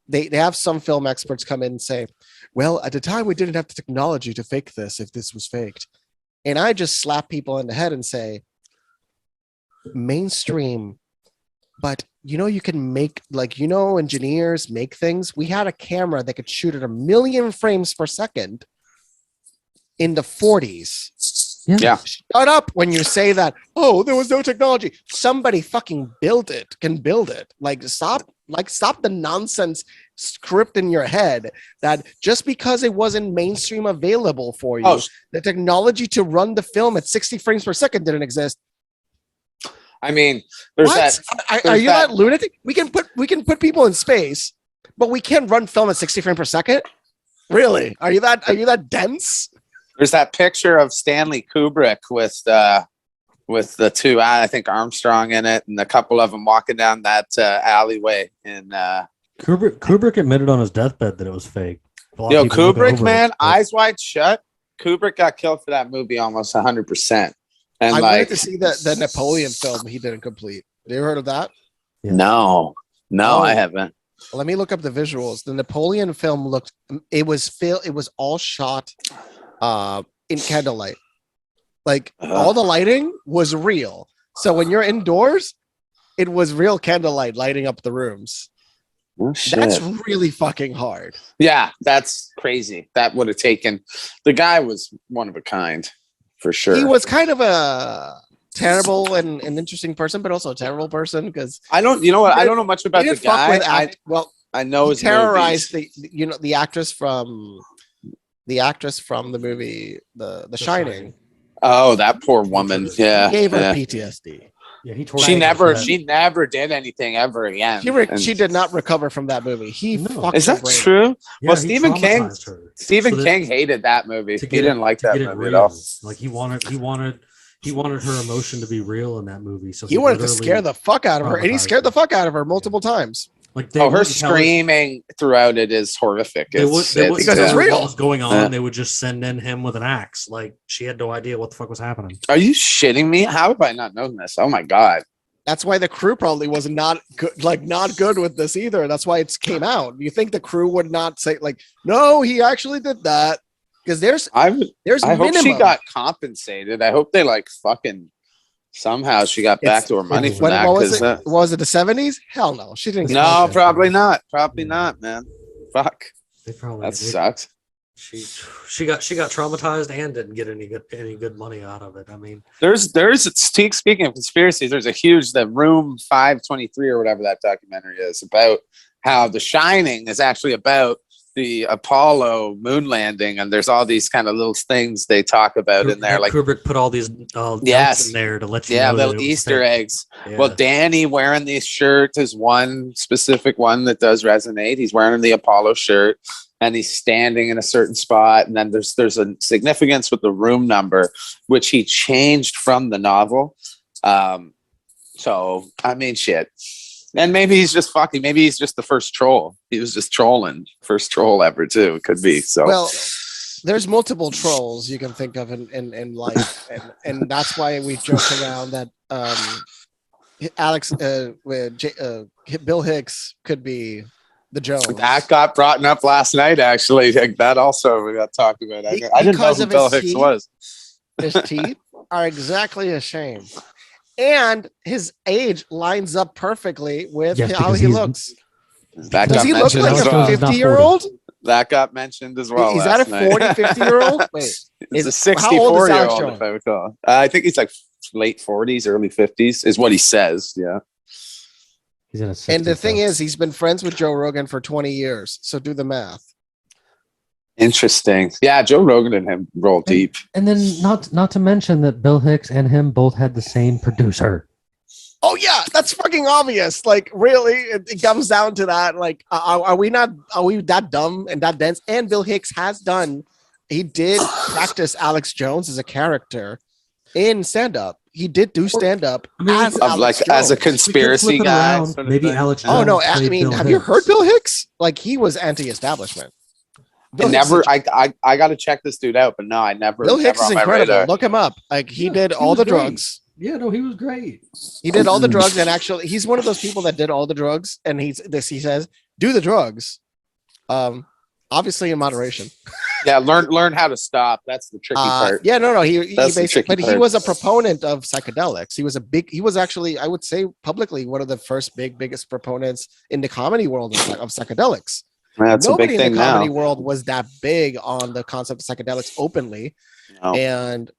[SPEAKER 4] They have some film experts come in and say, well, at the time we didn't have the technology to fake this if this was faked. And I just slap people in the head and say, mainstream, but you can make, like, engineers make things. We had a camera that could shoot at 1 million frames per second in the 40s.
[SPEAKER 3] Yeah.
[SPEAKER 4] Shut up when you say that. Oh, there was no technology. Somebody fucking can build it. Stop the nonsense script in your head that just because it wasn't mainstream available for you, the technology to run the film at 60 frames per second didn't exist.
[SPEAKER 3] I mean, there's that.
[SPEAKER 4] Are you not lunatic? We can put people in space, but we can't run film at 60 frames per second. Really? Are you that dense?
[SPEAKER 3] There's that picture of Stanley Kubrick with the two, I think Armstrong in it, and a couple of them walking down that alleyway. And
[SPEAKER 2] Kubrick admitted on his deathbed that it was fake.
[SPEAKER 3] Kubrick, man, Eyes Wide Shut. Kubrick got killed for that movie almost 100%. And
[SPEAKER 4] I wanted to see the Napoleon film he didn't complete. Have you ever heard of that?
[SPEAKER 2] Yeah.
[SPEAKER 3] No, I haven't.
[SPEAKER 4] Let me look up the visuals. The Napoleon film it was all shot in candlelight. Like all the lighting was real. So when you're indoors, it was real candlelight lighting up the rooms.
[SPEAKER 3] Oh, shit.
[SPEAKER 4] That's really fucking hard.
[SPEAKER 3] Yeah, that's crazy. That would have taken. The guy was one of a kind, for sure.
[SPEAKER 4] He was kind of a terrible and an interesting person, but also a terrible person because
[SPEAKER 3] I don't. You know what? I don't know much about the guy. I know his
[SPEAKER 4] terrorized the actress from the movie The Shining.
[SPEAKER 3] Oh, that poor woman. Yeah,
[SPEAKER 4] he gave her PTSD.
[SPEAKER 2] Yeah,
[SPEAKER 3] she never did anything ever again.
[SPEAKER 4] She did not recover from that movie.
[SPEAKER 3] Is that true?
[SPEAKER 2] Yeah,
[SPEAKER 3] well, Stephen King hated that movie. He didn't like that movie at all.
[SPEAKER 2] Like he wanted her emotion to be real in that movie. So
[SPEAKER 4] he wanted to scare the fuck out of her, and he scared the fuck out of her multiple times.
[SPEAKER 2] Like
[SPEAKER 3] her screaming throughout it is horrific.
[SPEAKER 4] Because it's real.
[SPEAKER 2] What was going on? They would just send in him with an axe. Like she had no idea what the fuck was happening.
[SPEAKER 3] Are you shitting me? How have I not known this? Oh my god!
[SPEAKER 4] That's why the crew probably was not good with this either. That's why it came out. You think the crew would not say like, no, he actually did that? Because I hope she got compensated. I hope they fucking. Somehow she got back to her money for that. Was it the 70s? Hell no. She didn't.
[SPEAKER 3] No, probably not. Probably not, man. Fuck. That sucks.
[SPEAKER 2] She got traumatized and didn't get any good money out of it. I mean,
[SPEAKER 3] there's speaking of conspiracies, there's a huge Room 523 or whatever that documentary is about how The Shining is actually about the Apollo moon landing, and there's all these kind of little things they talk about in there. Like
[SPEAKER 2] Kubrick put all these notes in there to let you know
[SPEAKER 3] little Easter eggs. Yeah. Well, Danny wearing this shirt is one specific one that does resonate. He's wearing the Apollo shirt, and he's standing in a certain spot. And then there's a significance with the room number, which he changed from the novel. So I mean, shit. And maybe he's just fucking. Maybe he's just the first troll. He was just trolling, first troll ever too. It could be. So
[SPEAKER 4] well, there's multiple trolls you can think of in life, and that's why we joke around that Bill Hicks could be the Jones.
[SPEAKER 3] That got brought up last night. Actually, that also we got talked about. I didn't know who Bill Hicks was.
[SPEAKER 4] His teeth are exactly a shame. And his age lines up perfectly with how he looks.
[SPEAKER 3] Does
[SPEAKER 4] he look like a 50-year-old?
[SPEAKER 3] That got mentioned as well.
[SPEAKER 4] Is that a 40, 50-year-old? Wait,
[SPEAKER 3] it's a 64-year-old, if I recall. I think he's late 40s, early 50s, is what he says. Yeah.
[SPEAKER 2] He's in
[SPEAKER 4] and the thing is, he's been friends with Joe Rogan for 20 years. So do the math.
[SPEAKER 3] Interesting. Yeah, Joe Rogan and him roll deep.
[SPEAKER 2] And then not to mention that Bill Hicks and him both had the same producer.
[SPEAKER 4] Oh yeah, that's fucking obvious. Like really, it comes down to that. Like, are we that dumb and that dense? And Bill Hicks he did practice Alex Jones as a character in stand-up. He did do stand-up
[SPEAKER 3] as a conspiracy guy.
[SPEAKER 2] Maybe Alex Jones.
[SPEAKER 4] Oh no, I mean, have you heard Bill Hicks? Like he was anti-establishment.
[SPEAKER 3] I got to check this dude out, but no, I never.
[SPEAKER 4] Bill Hicks is incredible. Look him up. Like he did all the drugs.
[SPEAKER 2] Yeah, no, he was great.
[SPEAKER 4] He did all the drugs, and actually, he's one of those people that did all the drugs, and he says, do the drugs, obviously in moderation.
[SPEAKER 3] Yeah, learn how to stop. That's the tricky part.
[SPEAKER 4] Yeah, no, he basically, he was a proponent of psychedelics. He was actually, I would say publicly, one of the first biggest proponents in the comedy world of psychedelics.
[SPEAKER 3] That's
[SPEAKER 4] Nobody
[SPEAKER 3] a big thing
[SPEAKER 4] in the comedy
[SPEAKER 3] now.
[SPEAKER 4] world was that big on the concept of psychedelics openly.
[SPEAKER 3] No.
[SPEAKER 4] And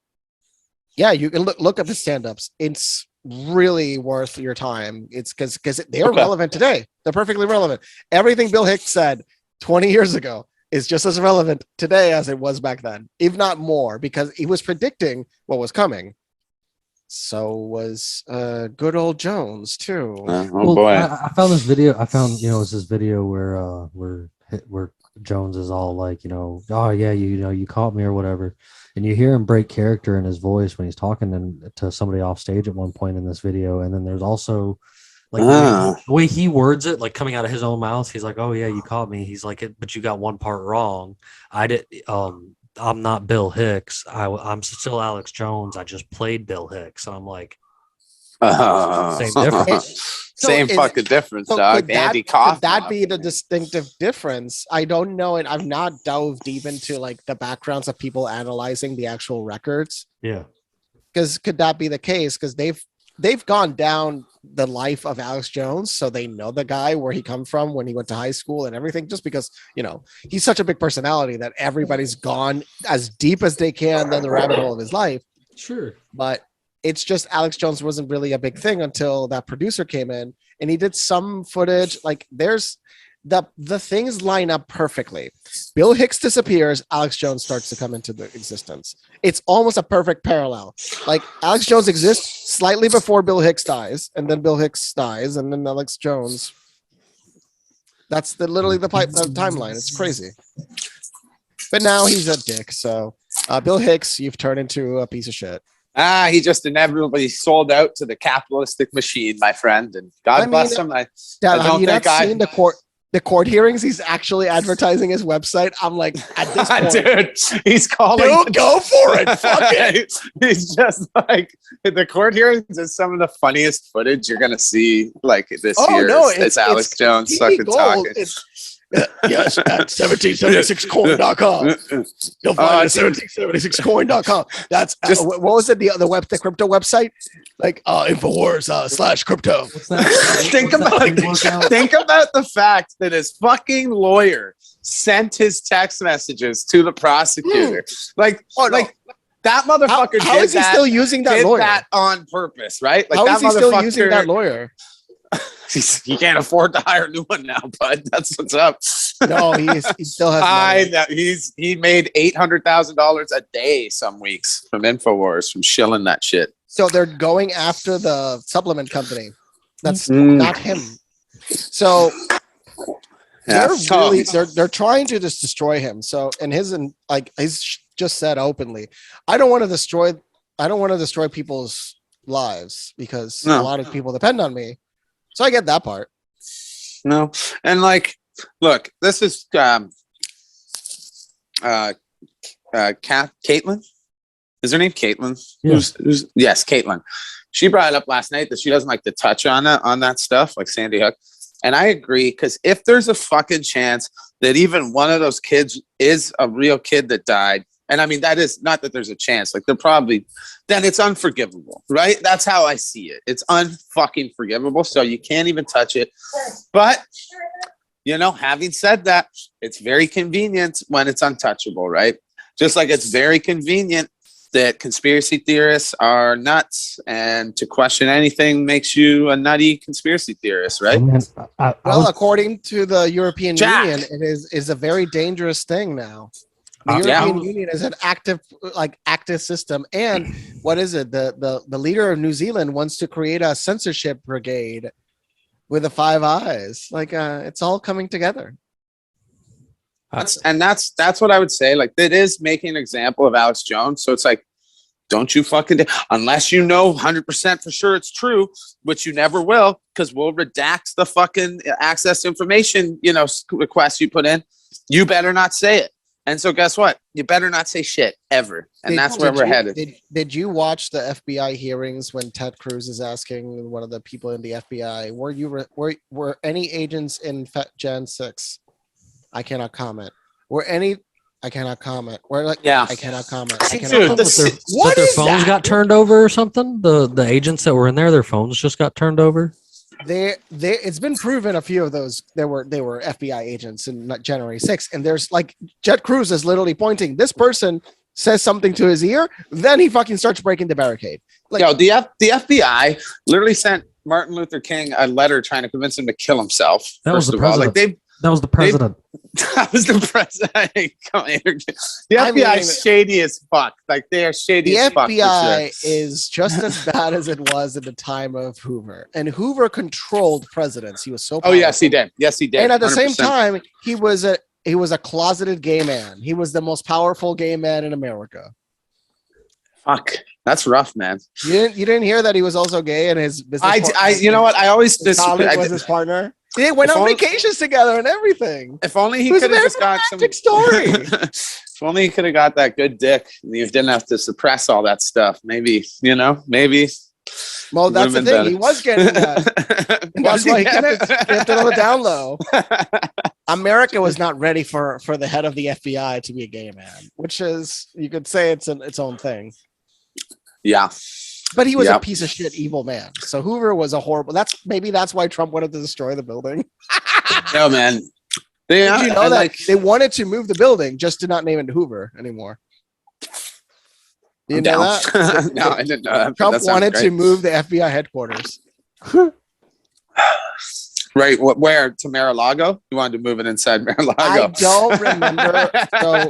[SPEAKER 4] yeah, you can look up his stand-ups. It's really worth your time. It's because they're relevant today. They're perfectly relevant. Everything Bill Hicks said 20 years ago is just as relevant today as it was back then, if not more, because he was predicting what was coming. So was good old Jones too.
[SPEAKER 3] Boy!
[SPEAKER 2] I found this video. It was this video where where Jones is all like, oh yeah, you caught me or whatever, and you hear him break character in his voice when he's talking to somebody off stage at one point in this video, and then there's also like the way he words it, like coming out of his own mouth, he's like, oh yeah, you caught me. He's like, but you got one part wrong. I'm not Bill Hicks. I'm still Alex Jones. I just played Bill Hicks. And I'm like, same difference.
[SPEAKER 5] Same fucking difference, dog. Andy Kaufman.
[SPEAKER 4] Could that be the distinctive difference? I don't know. And I've not delved deep into like the backgrounds of people analyzing the actual records.
[SPEAKER 2] Yeah.
[SPEAKER 4] Because could that be the case? Because they've gone down the life of Alex Jones, so they know the guy, where he come from when he went to high school and everything, just because he's such a big personality that everybody's gone as deep as they can down the rabbit hole of his life.
[SPEAKER 2] Sure.
[SPEAKER 4] But it's just Alex Jones wasn't really a big thing until that producer came in and he did some footage. Like there's the things line up perfectly. Bill Hicks disappears, Alex Jones starts to come into the existence. It's almost a perfect parallel. Like Alex Jones exists slightly before Bill Hicks dies, and then Bill Hicks dies, and then Alex Jones. That's literally the timeline. It's crazy. But now he's a dick. So Bill Hicks, you've turned into a piece of shit.
[SPEAKER 5] He just inevitably sold out to the capitalistic machine, my friend, and God bless him. I don't think
[SPEAKER 4] seen the court hearings. He's actually advertising his website. I'm like, at this point,
[SPEAKER 5] dude, he's calling.
[SPEAKER 4] Dude, go for it. Fuck it.
[SPEAKER 5] He's just like, the court hearings is some of the funniest footage you're gonna see like this year.
[SPEAKER 4] No,
[SPEAKER 5] it's Alex Jones fucking talking.
[SPEAKER 4] Yes, at 1776coin.com. You'll find it at 1776coin.com. That's just, what was it? The crypto website? Like Infowars / crypto.
[SPEAKER 5] Think about the fact that his fucking lawyer sent his text messages to the prosecutor. Like that motherfucker.
[SPEAKER 4] How is he still using that lawyer?
[SPEAKER 5] That on purpose, right? Like
[SPEAKER 4] how
[SPEAKER 5] that
[SPEAKER 4] is he still using that lawyer?
[SPEAKER 5] He can't afford to hire a new one now, bud. That's what's up.
[SPEAKER 4] No, he still has money.
[SPEAKER 5] He made $800,000 a day some weeks from Infowars, from shilling that shit.
[SPEAKER 4] So they're going after the supplement company. That's not him. So they're trying to just destroy him. So he's just said openly, I don't want to destroy people's lives because a lot of people depend on me. So I get that part.
[SPEAKER 5] No, and like, look, this is Caitlin. Is her name Caitlin?
[SPEAKER 2] Yeah.
[SPEAKER 5] Yes, Caitlin. She brought it up last night that she doesn't like to touch on that stuff, like Sandy Hook. And I agree, because if there's a fucking chance that even one of those kids is a real kid that died, and I mean, that is not that there's a chance, like they're probably, then it's unforgivable, right? That's how I see it. It's unfucking forgivable. So you can't even touch it. But, having said that, it's very convenient when it's untouchable, right? Just like it's very convenient that conspiracy theorists are nuts, and to question anything makes you a nutty conspiracy theorist, right?
[SPEAKER 4] According to the European Union, it is a very dangerous thing now. The European Union is an active system. And what is it? The leader of New Zealand wants to create a censorship brigade with the Five Eyes. Like it's all coming together.
[SPEAKER 5] That's what I would say. Like, that is making an example of Alex Jones. So it's like, don't you fucking unless you know 100% for sure it's true, which you never will, because we'll redact the fucking access information, requests you put in. You better not say it. And so guess what? You better not say shit ever. And that's where we're headed.
[SPEAKER 4] Did you watch the FBI hearings when Ted Cruz is asking one of the people in the FBI, were any agents in Gen 6? I cannot comment. I cannot comment. I cannot comment.
[SPEAKER 2] Their phones got turned over or something? The agents that were in there, their phones just got turned over?
[SPEAKER 4] It's been proven a few of those they were FBI agents in January 6th, and there's like Ted Cruz is literally pointing. This person says something to his ear, then he fucking starts breaking the barricade. Like,
[SPEAKER 5] the FBI literally sent Martin Luther King a letter trying to convince him to kill himself.
[SPEAKER 2] That was the president. That was the president.
[SPEAKER 5] That was the president. The FBI is shady as fuck. Like they are shady as fuck.
[SPEAKER 4] The FBI is just as bad as it was at the time of Hoover. And Hoover controlled presidents. He was so powerful.
[SPEAKER 5] Oh yes, he did. Yes, he did.
[SPEAKER 4] And at the 100%. Same time, he was a closeted gay man. He was the most powerful gay man in America.
[SPEAKER 5] Fuck. That's rough, man.
[SPEAKER 4] You didn't hear that he was also gay and his business
[SPEAKER 5] you know what? I always
[SPEAKER 4] was his partner. They went on vacations together and everything.
[SPEAKER 5] If only he could have just got some
[SPEAKER 4] story.
[SPEAKER 5] If only he could have got that good dick. You didn't have to suppress all that stuff. Maybe, maybe.
[SPEAKER 4] Well, that's the thing. Better. He was getting that. That's why he kept it on the down low. America was not ready for the head of the FBI to be a gay man, which is, you could say it's its own thing.
[SPEAKER 5] Yeah.
[SPEAKER 4] But he was a piece of shit, evil man. So Hoover was a horrible. That's why Trump wanted to destroy the building.
[SPEAKER 5] No, man.
[SPEAKER 4] Did you know that they wanted to move the building just to not name it Hoover anymore? You know that?
[SPEAKER 5] No, I didn't know that.
[SPEAKER 4] Trump wanted to move the FBI headquarters.
[SPEAKER 5] Right. Where? To Mar-a-Lago? You wanted to move it inside Mar-a-Lago.
[SPEAKER 4] I don't remember. So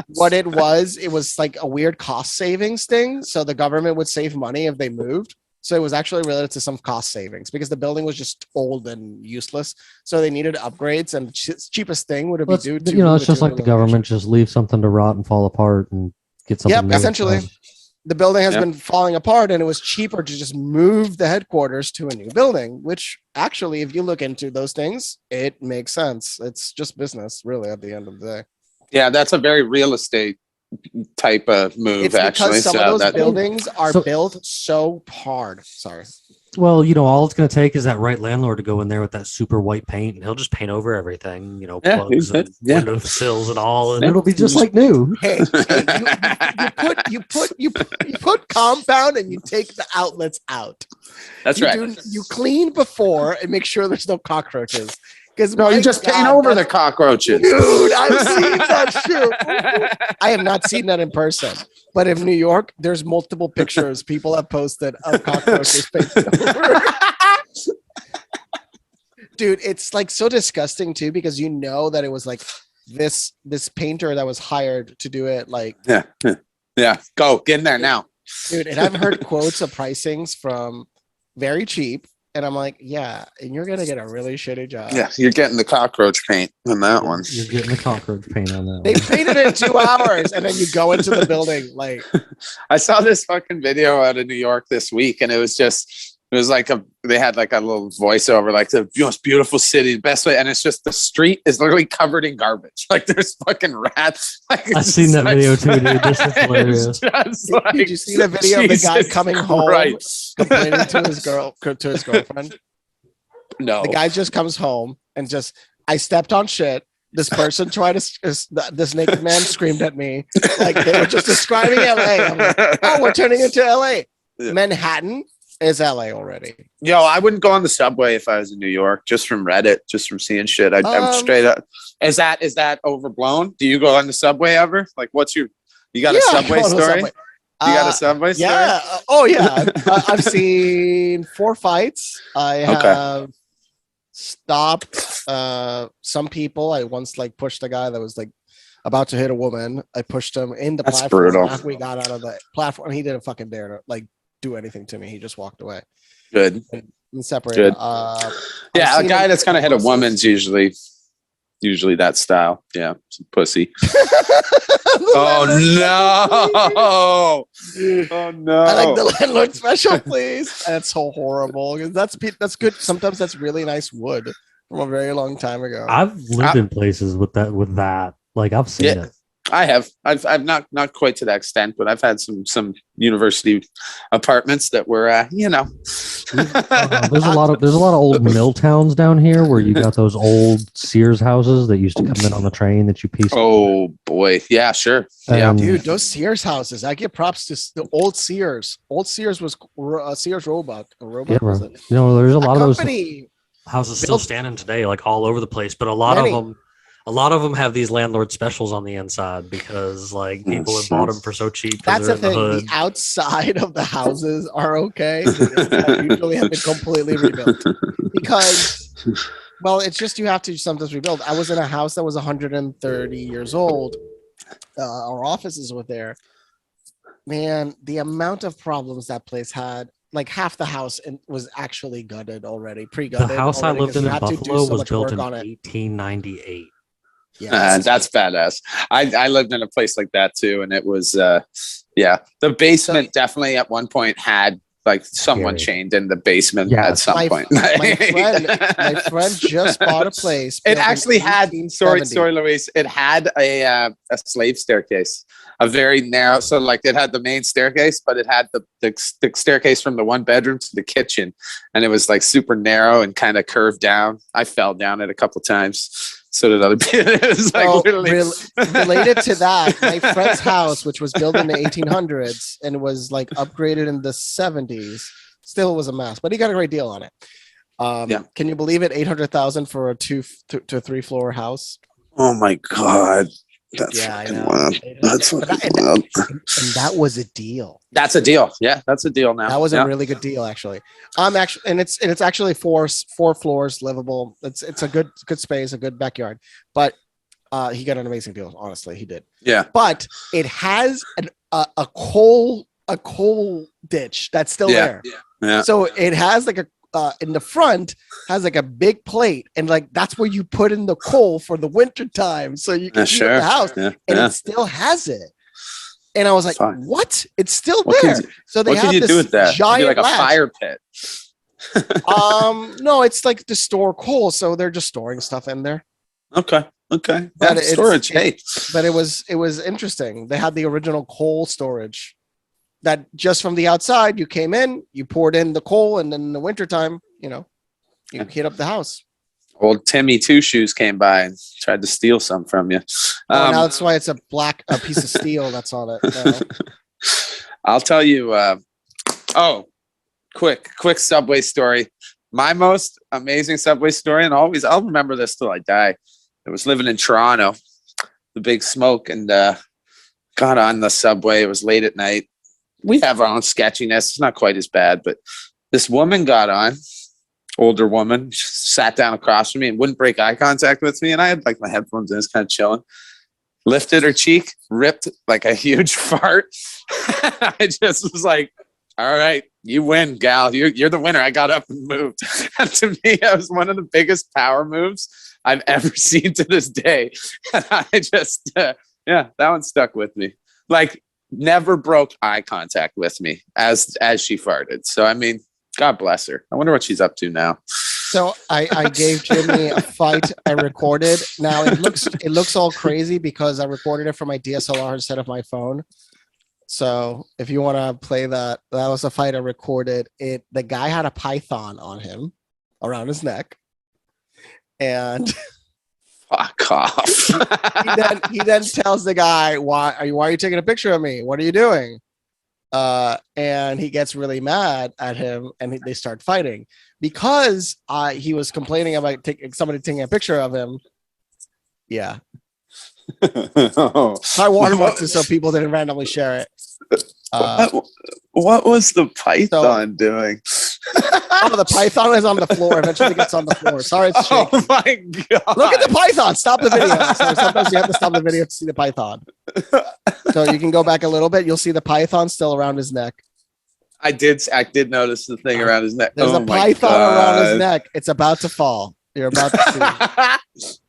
[SPEAKER 4] what it was like a weird cost savings thing. So the government would save money if they moved. So it was actually related to some cost savings because the building was just old and useless. So they needed upgrades, and cheapest thing would be due to.
[SPEAKER 2] It's just like the government just leave something to rot and fall apart and get something.
[SPEAKER 4] Yep, essentially. The building has been falling apart, and it was cheaper to just move the headquarters to a new building, which actually, if you look into those things, it makes sense. It's just business, really, at the end of the day.
[SPEAKER 5] Yeah, that's a very real estate type of move,
[SPEAKER 4] it's
[SPEAKER 5] actually.
[SPEAKER 4] Because some of those buildings are built so hard. Sorry.
[SPEAKER 2] Well, all it's going to take is that right landlord to go in there with that super white paint, and he'll just paint over everything, plugs and window sills and all, and it'll be just like new.
[SPEAKER 4] Hey, you put compound and you take the outlets out.
[SPEAKER 5] That's right.
[SPEAKER 4] You clean before and make sure there's no cockroaches.
[SPEAKER 5] No, you just paint over the cockroaches.
[SPEAKER 4] Dude, I've seen that shit. I have not seen that in person. But in New York, there's multiple pictures people have posted of cockroaches painted over. Dude, it's like so disgusting too, because that it was like this painter that was hired to do it. Like,
[SPEAKER 5] yeah, go get in there now,
[SPEAKER 4] dude. And I've heard quotes of pricings from very cheap. And I'm like, yeah, and you're going to get a really shitty job.
[SPEAKER 5] Yeah, you're getting the cockroach paint on that one.
[SPEAKER 2] You're getting the cockroach paint on that
[SPEAKER 4] They painted it in 2 hours, and then you go into the building. Like,
[SPEAKER 5] I saw this fucking video out of New York this week, and it was like they had like a little voiceover, like the most beautiful city, the best way. And it's just the street is literally covered in garbage. Like there's fucking rats. Like,
[SPEAKER 2] I've seen that video too, dude. This is hilarious.
[SPEAKER 4] Did you see the video of the guy coming home complaining to his girlfriend?
[SPEAKER 5] No.
[SPEAKER 4] The guy just comes home and I stepped on shit. This person this naked man screamed at me. Like they were just describing LA. I'm like, oh, we're turning into LA. Yeah. Manhattan is LA already.
[SPEAKER 5] Yo, I wouldn't go on the subway if I was in New York, just from Reddit, just from seeing shit. I'm straight up. Is that overblown? Do you go on the subway ever? Like, you got a subway story? You got a subway story?
[SPEAKER 4] Yeah. Oh yeah. I've seen 4 fights. I have stopped some people. I once pushed a guy that was about to hit a woman. I pushed him in the platform.
[SPEAKER 5] Brutal.
[SPEAKER 4] After we got out of the platform, he didn't fucking dare to do anything to me. He just walked away.
[SPEAKER 5] Good.
[SPEAKER 4] And separated.
[SPEAKER 5] Good. Yeah, a guy that's gonna hit a woman's usually that style. Yeah, some pussy. Oh no! Oh no!
[SPEAKER 4] I like the landlord special, please. That's so horrible. That's good. Sometimes that's really nice wood from a very long time ago.
[SPEAKER 2] I've lived in places with that. Like I've seen it.
[SPEAKER 5] I have. I've not quite to that extent, but I've had some university apartments that were,
[SPEAKER 2] there's a lot of old mill towns down here where you got those old Sears houses that used to come in on the train that you pieced.
[SPEAKER 5] Oh boy, yeah, sure, yeah,
[SPEAKER 4] dude, those Sears houses. I give props to the old Sears. Old Sears was Sears Roebuck.
[SPEAKER 2] Yeah,
[SPEAKER 4] was it?
[SPEAKER 2] There's a lot of those houses still standing today, like all over the place, but a lot of them have these landlord specials on the inside because people have bought them for so cheap.
[SPEAKER 4] That's the thing. The outside of the houses are okay. The inside usually have been completely rebuilt because Well, it's just you have to sometimes rebuild. I was in a house that was 130 years old. Our offices were there. Man, the amount of problems that place had, like half the house was actually gutted already, pre-gutted.
[SPEAKER 2] The house I lived in Buffalo was built in
[SPEAKER 4] on
[SPEAKER 2] 1898.
[SPEAKER 4] Yeah,
[SPEAKER 5] that's badass. I lived in a place like that too, and it was the basement definitely at one point had like someone chained in the basement at some point.
[SPEAKER 4] My friend just bought a place.
[SPEAKER 5] It actually had sorry, Luis. It had a slave staircase, a very narrow. So like it had the main staircase, but it had the staircase from the one bedroom to the kitchen, and it was like super narrow and kind of curved down. I fell down it a couple times. So did other people. It was like
[SPEAKER 4] related to that, my friend's house, which was built in the 1800s and was like upgraded in the 70s, still was a mess, but he got a great deal on it. Can you believe it? 800,000 for a 2 to 3 floor house.
[SPEAKER 5] Oh my God. That's
[SPEAKER 4] wild. That's wild. And that was a deal.
[SPEAKER 5] That's a deal. Yeah, that's a deal now.
[SPEAKER 4] That was a really good deal, actually. It's actually four floors, livable. It's a good space, a good backyard. But he got an amazing deal. Honestly, he did.
[SPEAKER 5] Yeah.
[SPEAKER 4] But it has a coal ditch that's still there.
[SPEAKER 5] Yeah.
[SPEAKER 4] So it has like a in the front has like a big plate, and like that's where you put in the coal for the winter time, so you can heat up the house, and it still has it. And I was like, "What? It's still there." So they have this giant
[SPEAKER 5] like a fire pit.
[SPEAKER 4] No, it's like to store coal, so they're just storing stuff in there.
[SPEAKER 5] Okay.
[SPEAKER 4] But
[SPEAKER 5] storage.
[SPEAKER 4] But it was interesting. They had the original coal storage. That just from the outside, you came in, you poured in the coal, and then in the wintertime, you heat up the house.
[SPEAKER 5] Old Timmy Two Shoes came by and tried to steal some from you.
[SPEAKER 4] Now that's why it's a piece of steel that's on it.
[SPEAKER 5] I'll tell you. Quick Subway story. My most amazing Subway story, and I'll remember this till I die. I was living in Toronto, the Big Smoke, and got on the subway. It was late at night. We have our own sketchiness. It's not quite as bad, but this woman got on, older woman, sat down across from me and wouldn't break eye contact with me. And I had like my headphones in, just kind of chilling. Lifted her cheek, ripped like a huge fart. I just was like, all right, you win, gal. You're the winner. I got up and moved. And to me, that was one of the biggest power moves I've ever seen to this day. And I just, that one stuck with me. Like, never broke eye contact with me as she farted. So I mean, God bless her. I wonder what she's up to now.
[SPEAKER 4] So I gave Jimmy a fight I recorded. Now it looks all crazy because I recorded it from my DSLR instead of my phone. So if you want to play that was a fight I recorded. The guy had a python on him around his neck, and
[SPEAKER 5] fuck off.
[SPEAKER 4] he then tells the guy, why are you taking a picture of me? What are you doing? And he gets really mad at him, and they start fighting because he was complaining about somebody taking a picture of him. Yeah. I watermarked it so people didn't randomly share it.
[SPEAKER 5] What was the python doing?
[SPEAKER 4] The python is on the floor. Eventually gets on the floor. Sorry, it's shaking.
[SPEAKER 5] Oh my God.
[SPEAKER 4] Look at the python. Stop the video. So sometimes you have to stop the video to see the python. So you can go back a little bit. You'll see the python still around his neck.
[SPEAKER 5] I did notice the thing around his neck.
[SPEAKER 4] There's a python around his neck. It's about to fall. You're about to see.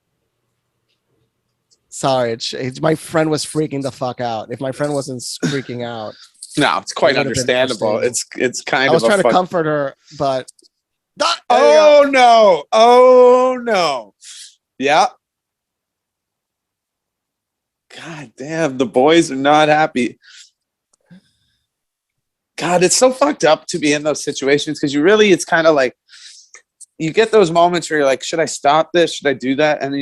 [SPEAKER 4] Sorry, my friend was freaking the fuck out. If my friend wasn't freaking out,
[SPEAKER 5] no, it's quite understandable. It's kind of.
[SPEAKER 4] I was trying to comfort her, but
[SPEAKER 5] no! Yeah. God damn, the boys are not happy. God, it's so fucked up to be in those situations because it's kind of like you get those moments where you're like, should I stop this? Should I do that? And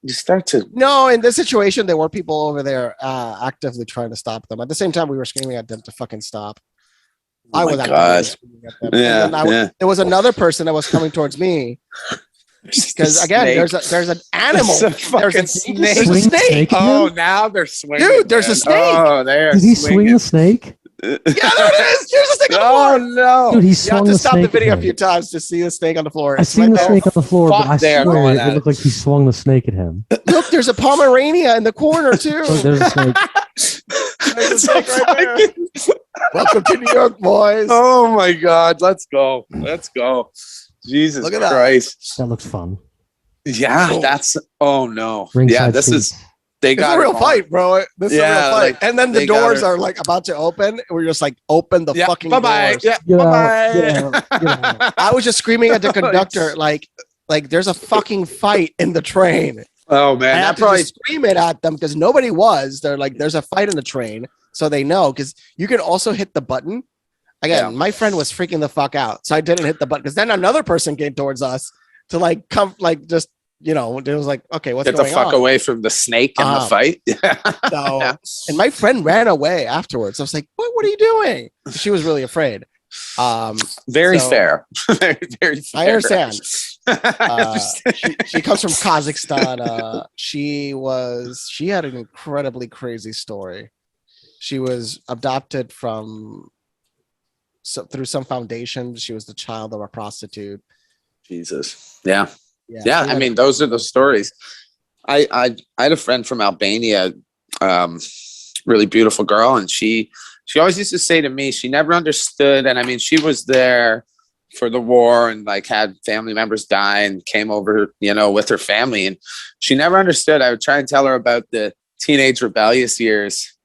[SPEAKER 5] you start to.
[SPEAKER 4] No, in this situation, there were people over there actively trying to stop them. At the same time, we were screaming at them to fucking stop.
[SPEAKER 5] Oh,
[SPEAKER 4] I was actively screaming at them.
[SPEAKER 5] Yeah,
[SPEAKER 4] there was another person that was coming towards me. Because again, there's an animal. There's a snake.
[SPEAKER 2] Snake.
[SPEAKER 5] Oh, now they're swinging.
[SPEAKER 4] Dude, there's a snake.
[SPEAKER 5] Oh, they are.
[SPEAKER 2] Did he swing the snake?
[SPEAKER 4] Yeah, there it is. Here's the snake on the floor.
[SPEAKER 5] Oh no,
[SPEAKER 2] Dude, he
[SPEAKER 4] You
[SPEAKER 2] swung
[SPEAKER 4] have to
[SPEAKER 2] the
[SPEAKER 4] stop the
[SPEAKER 2] snake
[SPEAKER 4] video
[SPEAKER 2] at
[SPEAKER 4] a few
[SPEAKER 2] him.
[SPEAKER 4] times to see the snake on the floor.
[SPEAKER 2] I
[SPEAKER 4] It's
[SPEAKER 2] seen
[SPEAKER 4] right
[SPEAKER 2] the
[SPEAKER 4] there.
[SPEAKER 2] snake on the floor, but
[SPEAKER 5] fuck,
[SPEAKER 2] I
[SPEAKER 5] they're
[SPEAKER 2] swear
[SPEAKER 5] going
[SPEAKER 2] it
[SPEAKER 5] at it.
[SPEAKER 2] looked like he swung the snake at him.
[SPEAKER 4] Look, there's a Pomerania in the corner too.
[SPEAKER 2] Look, there's a snake.
[SPEAKER 4] There's a
[SPEAKER 5] It's
[SPEAKER 4] snake right there. Welcome to New York, boys.
[SPEAKER 5] Oh my God, let's go. Let's go. Jesus
[SPEAKER 4] Look at that.
[SPEAKER 5] Christ.
[SPEAKER 2] That looks fun.
[SPEAKER 5] Yeah, that's, oh no.
[SPEAKER 2] Ringside
[SPEAKER 5] Yeah, this
[SPEAKER 2] seats.
[SPEAKER 5] is, they
[SPEAKER 4] It's
[SPEAKER 5] got
[SPEAKER 4] a real
[SPEAKER 5] it on.
[SPEAKER 4] fight, bro. This is a
[SPEAKER 5] Yeah,
[SPEAKER 4] real fight.
[SPEAKER 5] like,
[SPEAKER 4] And then the
[SPEAKER 5] they got
[SPEAKER 4] doors
[SPEAKER 5] it.
[SPEAKER 4] are like about to open. And we're just like, open the
[SPEAKER 5] Yeah,
[SPEAKER 4] fucking
[SPEAKER 5] bye-bye.
[SPEAKER 4] doors.
[SPEAKER 5] Yeah,
[SPEAKER 2] Get out,
[SPEAKER 5] bye-bye.
[SPEAKER 2] get out, get out.
[SPEAKER 4] I was just screaming at the conductor, like there's a fucking fight in the train.
[SPEAKER 5] Oh
[SPEAKER 4] I
[SPEAKER 5] man,
[SPEAKER 4] had
[SPEAKER 5] that
[SPEAKER 4] to
[SPEAKER 5] probably,
[SPEAKER 4] just scream it at them because nobody was. They're like, there's a fight in the train. So they know because you can also hit the button. Again,
[SPEAKER 5] Yeah.
[SPEAKER 4] my friend was freaking the fuck out. So I didn't hit the button because then another person came towards us to like come, like just, you know, it was like, okay, what's
[SPEAKER 5] get the
[SPEAKER 4] going
[SPEAKER 5] fuck
[SPEAKER 4] on?
[SPEAKER 5] away from the snake in the fight. Yeah.
[SPEAKER 4] So,
[SPEAKER 5] Yeah.
[SPEAKER 4] and my friend ran away afterwards. I was like, what are you doing? She was really afraid.
[SPEAKER 5] Very
[SPEAKER 4] So-
[SPEAKER 5] fair. Very, very fair.
[SPEAKER 4] I understand.
[SPEAKER 5] I understand.
[SPEAKER 4] She comes from Kazakhstan. She had an incredibly crazy story. She was adopted through some foundation. She was the child of a prostitute.
[SPEAKER 5] Jesus. Yeah. Yeah.
[SPEAKER 4] she
[SPEAKER 5] I
[SPEAKER 4] had
[SPEAKER 5] mean,
[SPEAKER 4] a-
[SPEAKER 5] those are the stories. I had a friend from Albania, really beautiful girl, and she always used to say to me, she never understood. And I mean, she was there for the war and like had family members die and came over, you know, with her family. And she never understood. I would try and tell her about the teenage rebellious years,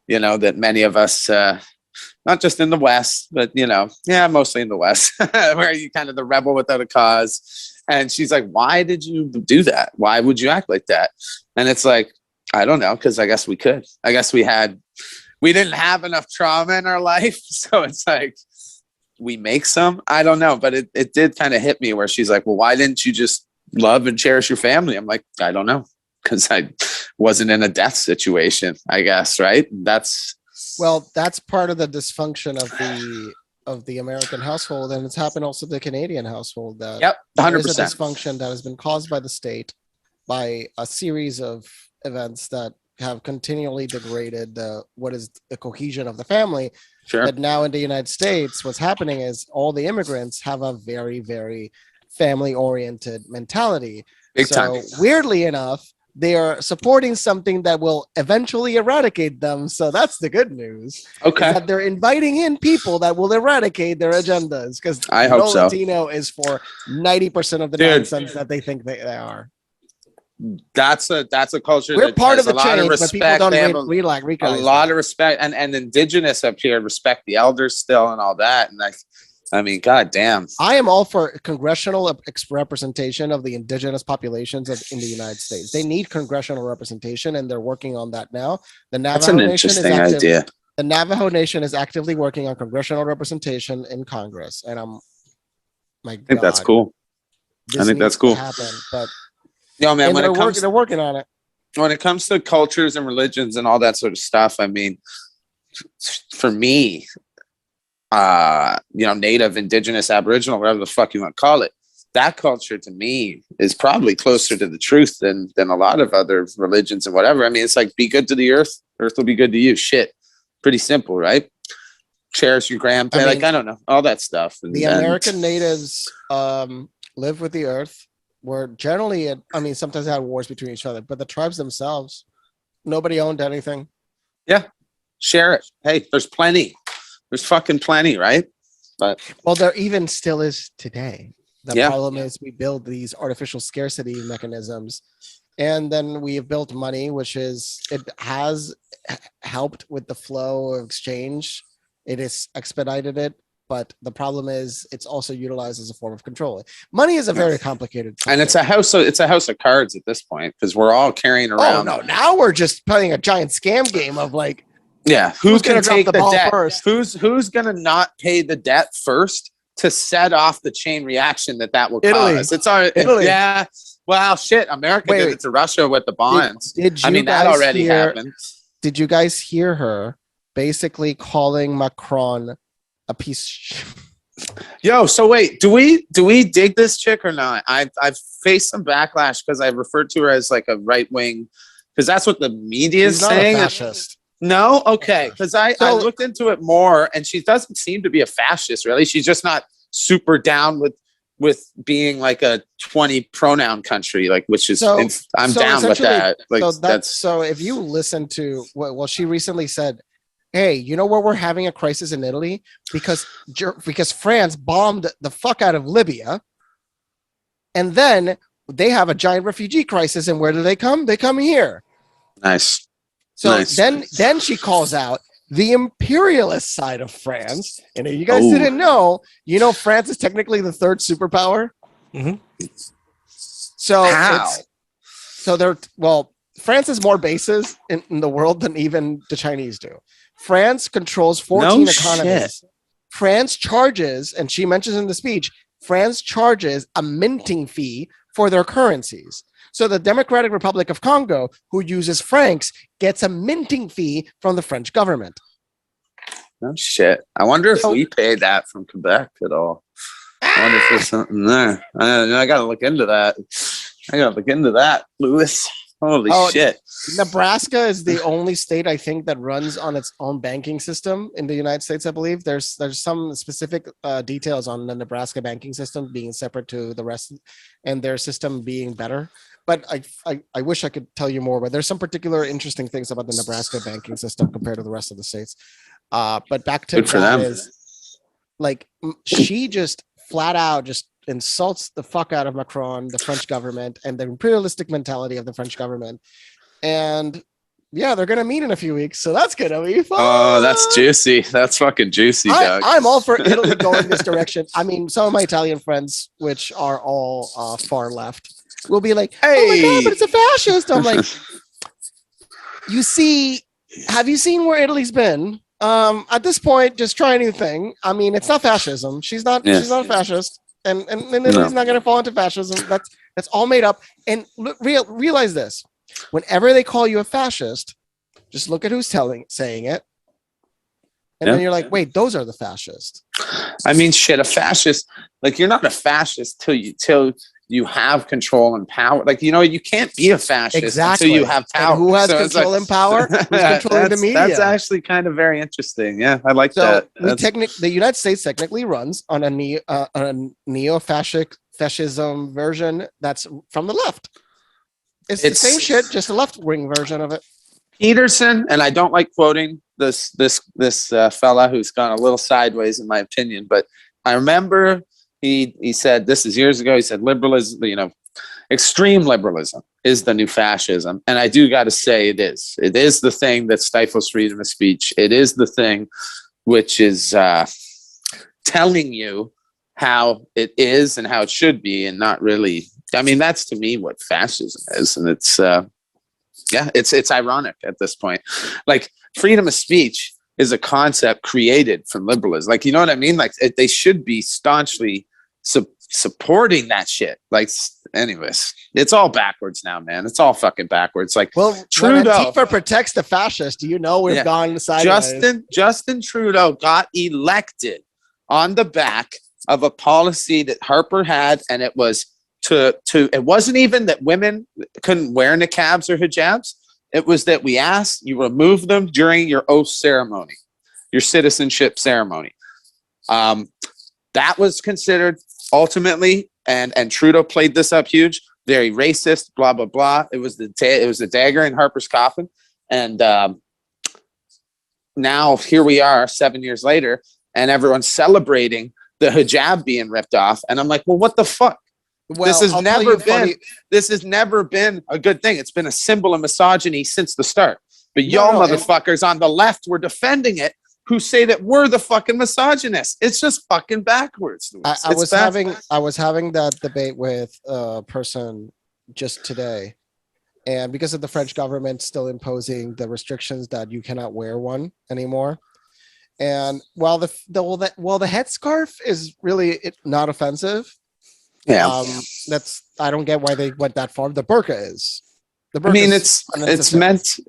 [SPEAKER 5] you know, that many of us, not just in the West, but, you know, yeah, mostly in the West, where you kind of the rebel without a cause. And she's like, why did you do that? Why would you act like that? And it's like, I don't know, because I guess we could. I guess we didn't have enough trauma in our life. So it's like, we make some. I don't know. But it did kind of hit me where she's like, well, why didn't you just love and cherish your family? I'm like, I don't know. Because I wasn't in a death situation, I guess. Right. That's
[SPEAKER 4] part of the dysfunction of the American household. And it's happened also to the Canadian household. That
[SPEAKER 5] yep,
[SPEAKER 4] there is
[SPEAKER 5] 100%.
[SPEAKER 4] a dysfunction that has been caused by the state, by a series of events that have continually degraded what is the cohesion of the family.
[SPEAKER 5] Sure.
[SPEAKER 4] But now in the United States, what's happening is all the immigrants have a very, very family-oriented mentality.
[SPEAKER 5] Big time.
[SPEAKER 4] Weirdly enough, they are supporting something that will eventually eradicate them. So that's the good news.
[SPEAKER 5] Okay.
[SPEAKER 4] Is that they're inviting in people that will eradicate their agendas. Because
[SPEAKER 5] I hope so.
[SPEAKER 4] Latino is for 90% of the
[SPEAKER 5] Dude.
[SPEAKER 4] nonsense that they think they are.
[SPEAKER 5] That's a culture.
[SPEAKER 4] We're
[SPEAKER 5] that
[SPEAKER 4] part
[SPEAKER 5] has
[SPEAKER 4] of the
[SPEAKER 5] a lot of
[SPEAKER 4] change, but people
[SPEAKER 5] respect.
[SPEAKER 4] don't
[SPEAKER 5] They have
[SPEAKER 4] recognize
[SPEAKER 5] a lot of respect, and indigenous up here respect the elders still and all that. And I mean, god damn.
[SPEAKER 4] I am all for congressional representation of the indigenous populations in the United States. They need congressional representation, and they're working on that now. The
[SPEAKER 5] That's
[SPEAKER 4] Navajo
[SPEAKER 5] an
[SPEAKER 4] Nation is
[SPEAKER 5] interesting
[SPEAKER 4] active.
[SPEAKER 5] idea.
[SPEAKER 4] The Navajo Nation is actively working on congressional representation in Congress, and
[SPEAKER 5] I think that's cool. I think that's cool.
[SPEAKER 4] Happen, but
[SPEAKER 5] Yo, man, when
[SPEAKER 4] they're working on it.
[SPEAKER 5] When it comes to cultures and religions and all that sort of stuff, I mean, for me, native, indigenous, aboriginal, whatever the fuck you want to call it, that culture to me is probably closer to the truth than a lot of other religions and whatever. I mean, it's like, be good to the earth will be good to you. Shit. Pretty simple, right? Cherish your grandparents. I don't know, all that stuff.
[SPEAKER 4] The American natives live with the earth. We're generally, sometimes they had wars between each other, but the tribes themselves, nobody owned anything.
[SPEAKER 5] Yeah. Share it. Hey, there's plenty. There's fucking plenty, right? But
[SPEAKER 4] there even still is today. The
[SPEAKER 5] Yeah.
[SPEAKER 4] problem is we build these artificial scarcity mechanisms, and then we have built money, it has helped with the flow of exchange. It has expedited it, but the problem is it's also utilized as a form of control. Money is a very complicated
[SPEAKER 5] and it's a house of cards at this point, because we're all carrying around.
[SPEAKER 4] Oh no! Now we're just playing a giant scam game of like,
[SPEAKER 5] yeah,
[SPEAKER 4] who's gonna
[SPEAKER 5] going to take
[SPEAKER 4] drop
[SPEAKER 5] the
[SPEAKER 4] the ball
[SPEAKER 5] debt
[SPEAKER 4] first?
[SPEAKER 5] Who's going to not pay the debt first to set off the chain reaction that will
[SPEAKER 4] Italy.
[SPEAKER 5] cause? It's our
[SPEAKER 4] Italy.
[SPEAKER 5] Yeah. Well, shit. America did it to Russia with the bonds.
[SPEAKER 4] Did
[SPEAKER 5] I
[SPEAKER 4] you
[SPEAKER 5] mean, that
[SPEAKER 4] guys
[SPEAKER 5] already
[SPEAKER 4] hear-
[SPEAKER 5] happened.
[SPEAKER 4] Did you guys hear her basically calling Macron a piece?
[SPEAKER 5] Yo, so wait, do we dig this chick or not? I've faced some backlash because I referred to her as like a right wing, because that's what the media is
[SPEAKER 4] She's not a
[SPEAKER 5] saying.
[SPEAKER 4] fascist.
[SPEAKER 5] No, okay, because I looked into it more, and she doesn't seem to be a fascist. Really, she's just not super down with being like a 20 pronoun country, like which is I'm down with that. Like
[SPEAKER 4] so if you listen to well, she recently said, "Hey, you know where we're having a crisis in Italy because France bombed the fuck out of Libya, and then they have a giant refugee crisis, and where do they come? They come here."
[SPEAKER 5] Nice.
[SPEAKER 4] So
[SPEAKER 5] nice.
[SPEAKER 4] then she calls out the imperialist side of France, and if you guys didn't know, France is technically the third superpower.
[SPEAKER 2] Mm-hmm.
[SPEAKER 4] So
[SPEAKER 5] how?
[SPEAKER 4] France has more bases in the world than even the Chinese do. France controls 14 economies.
[SPEAKER 5] Shit.
[SPEAKER 4] France charges, and she mentions in the speech, France charges a minting fee for their currencies. So the Democratic Republic of Congo, who uses francs, gets a minting fee from the French government.
[SPEAKER 5] No shit. I wonder if we pay that from Quebec at all. I wonder if there's something there. I got to look into that. Louis. Holy shit.
[SPEAKER 4] Nebraska is the only state, I think, that runs on its own banking system in the United States, I believe. There's some specific details on the Nebraska banking system being separate to the rest and their system being better. But I wish I could tell you more, but there's some particular interesting things about the Nebraska banking system compared to the rest of the states. But back to that is, like, she just flat out just insults the fuck out of Macron, the French government, and the imperialistic mentality of the French government. And yeah, they're gonna meet in a few weeks, so that's gonna be fun.
[SPEAKER 5] Oh, that's juicy. That's fucking juicy, Doug.
[SPEAKER 4] I'm all for Italy going this direction. I mean, some of my Italian friends, which are all far left, will be like, "Hey, oh my god, but it's a fascist." I'm like, have you seen where Italy's been? At this point, just try a new thing. I mean, it's not fascism. She's not a fascist. And Italy's not going to fall into fascism. That's all made up. And realize this: whenever they call you a fascist, just look at who's saying it, and then you're like, wait, those are the fascists.
[SPEAKER 5] I mean, shit, a fascist. Like, you're not a fascist till you have control and power. Like, you can't be a fascist until you have power.
[SPEAKER 4] And who has control and power? Who's controlling the media?
[SPEAKER 5] That's actually kind of very interesting. Yeah, I like that.
[SPEAKER 4] The United States technically runs on a neo-fascism version that's from the left. It's the same shit, just a left-wing version of it.
[SPEAKER 5] Peterson, and I don't like quoting this fella who's gone a little sideways in my opinion, but I remember he said, this is years ago, he said liberalism, extreme liberalism is the new fascism. And I do got to say it is the thing that stifles freedom of speech. It is the thing which is telling you how it is and how it should be, and not really. I mean, that's to me what fascism is. And it's ironic at this point. Like, freedom of speech is a concept created from liberalism. Like, you know what I mean? Like, they should be staunchly supporting that shit. Like, anyways, it's all backwards now, man. It's all fucking backwards. Like,
[SPEAKER 4] Trudeau Antifa protects the fascist. We've gone sideways.
[SPEAKER 5] Justin Trudeau got elected on the back of a policy that Harper had, and it was it wasn't even that women couldn't wear niqabs or hijabs. It was that we asked you remove them during your oath ceremony, your citizenship ceremony. That was considered ultimately, and Trudeau played this up huge, very racist, blah, blah, blah. It was the dagger in Harper's coffin. And now here we are 7 years later, and everyone's celebrating the hijab being ripped off. And I'm like, well, what the fuck?
[SPEAKER 4] Well,
[SPEAKER 5] this has never been a good thing. It's been a symbol of misogyny since the start. But motherfuckers on the left were defending it, who say that we're the fucking misogynists. It's just fucking backwards.
[SPEAKER 4] I was having that debate with a person just today, and because of the French government still imposing the restrictions that you cannot wear one anymore, and while the headscarf is really not offensive, I don't get why they went that far. The burqa is.
[SPEAKER 5] I mean, it's meant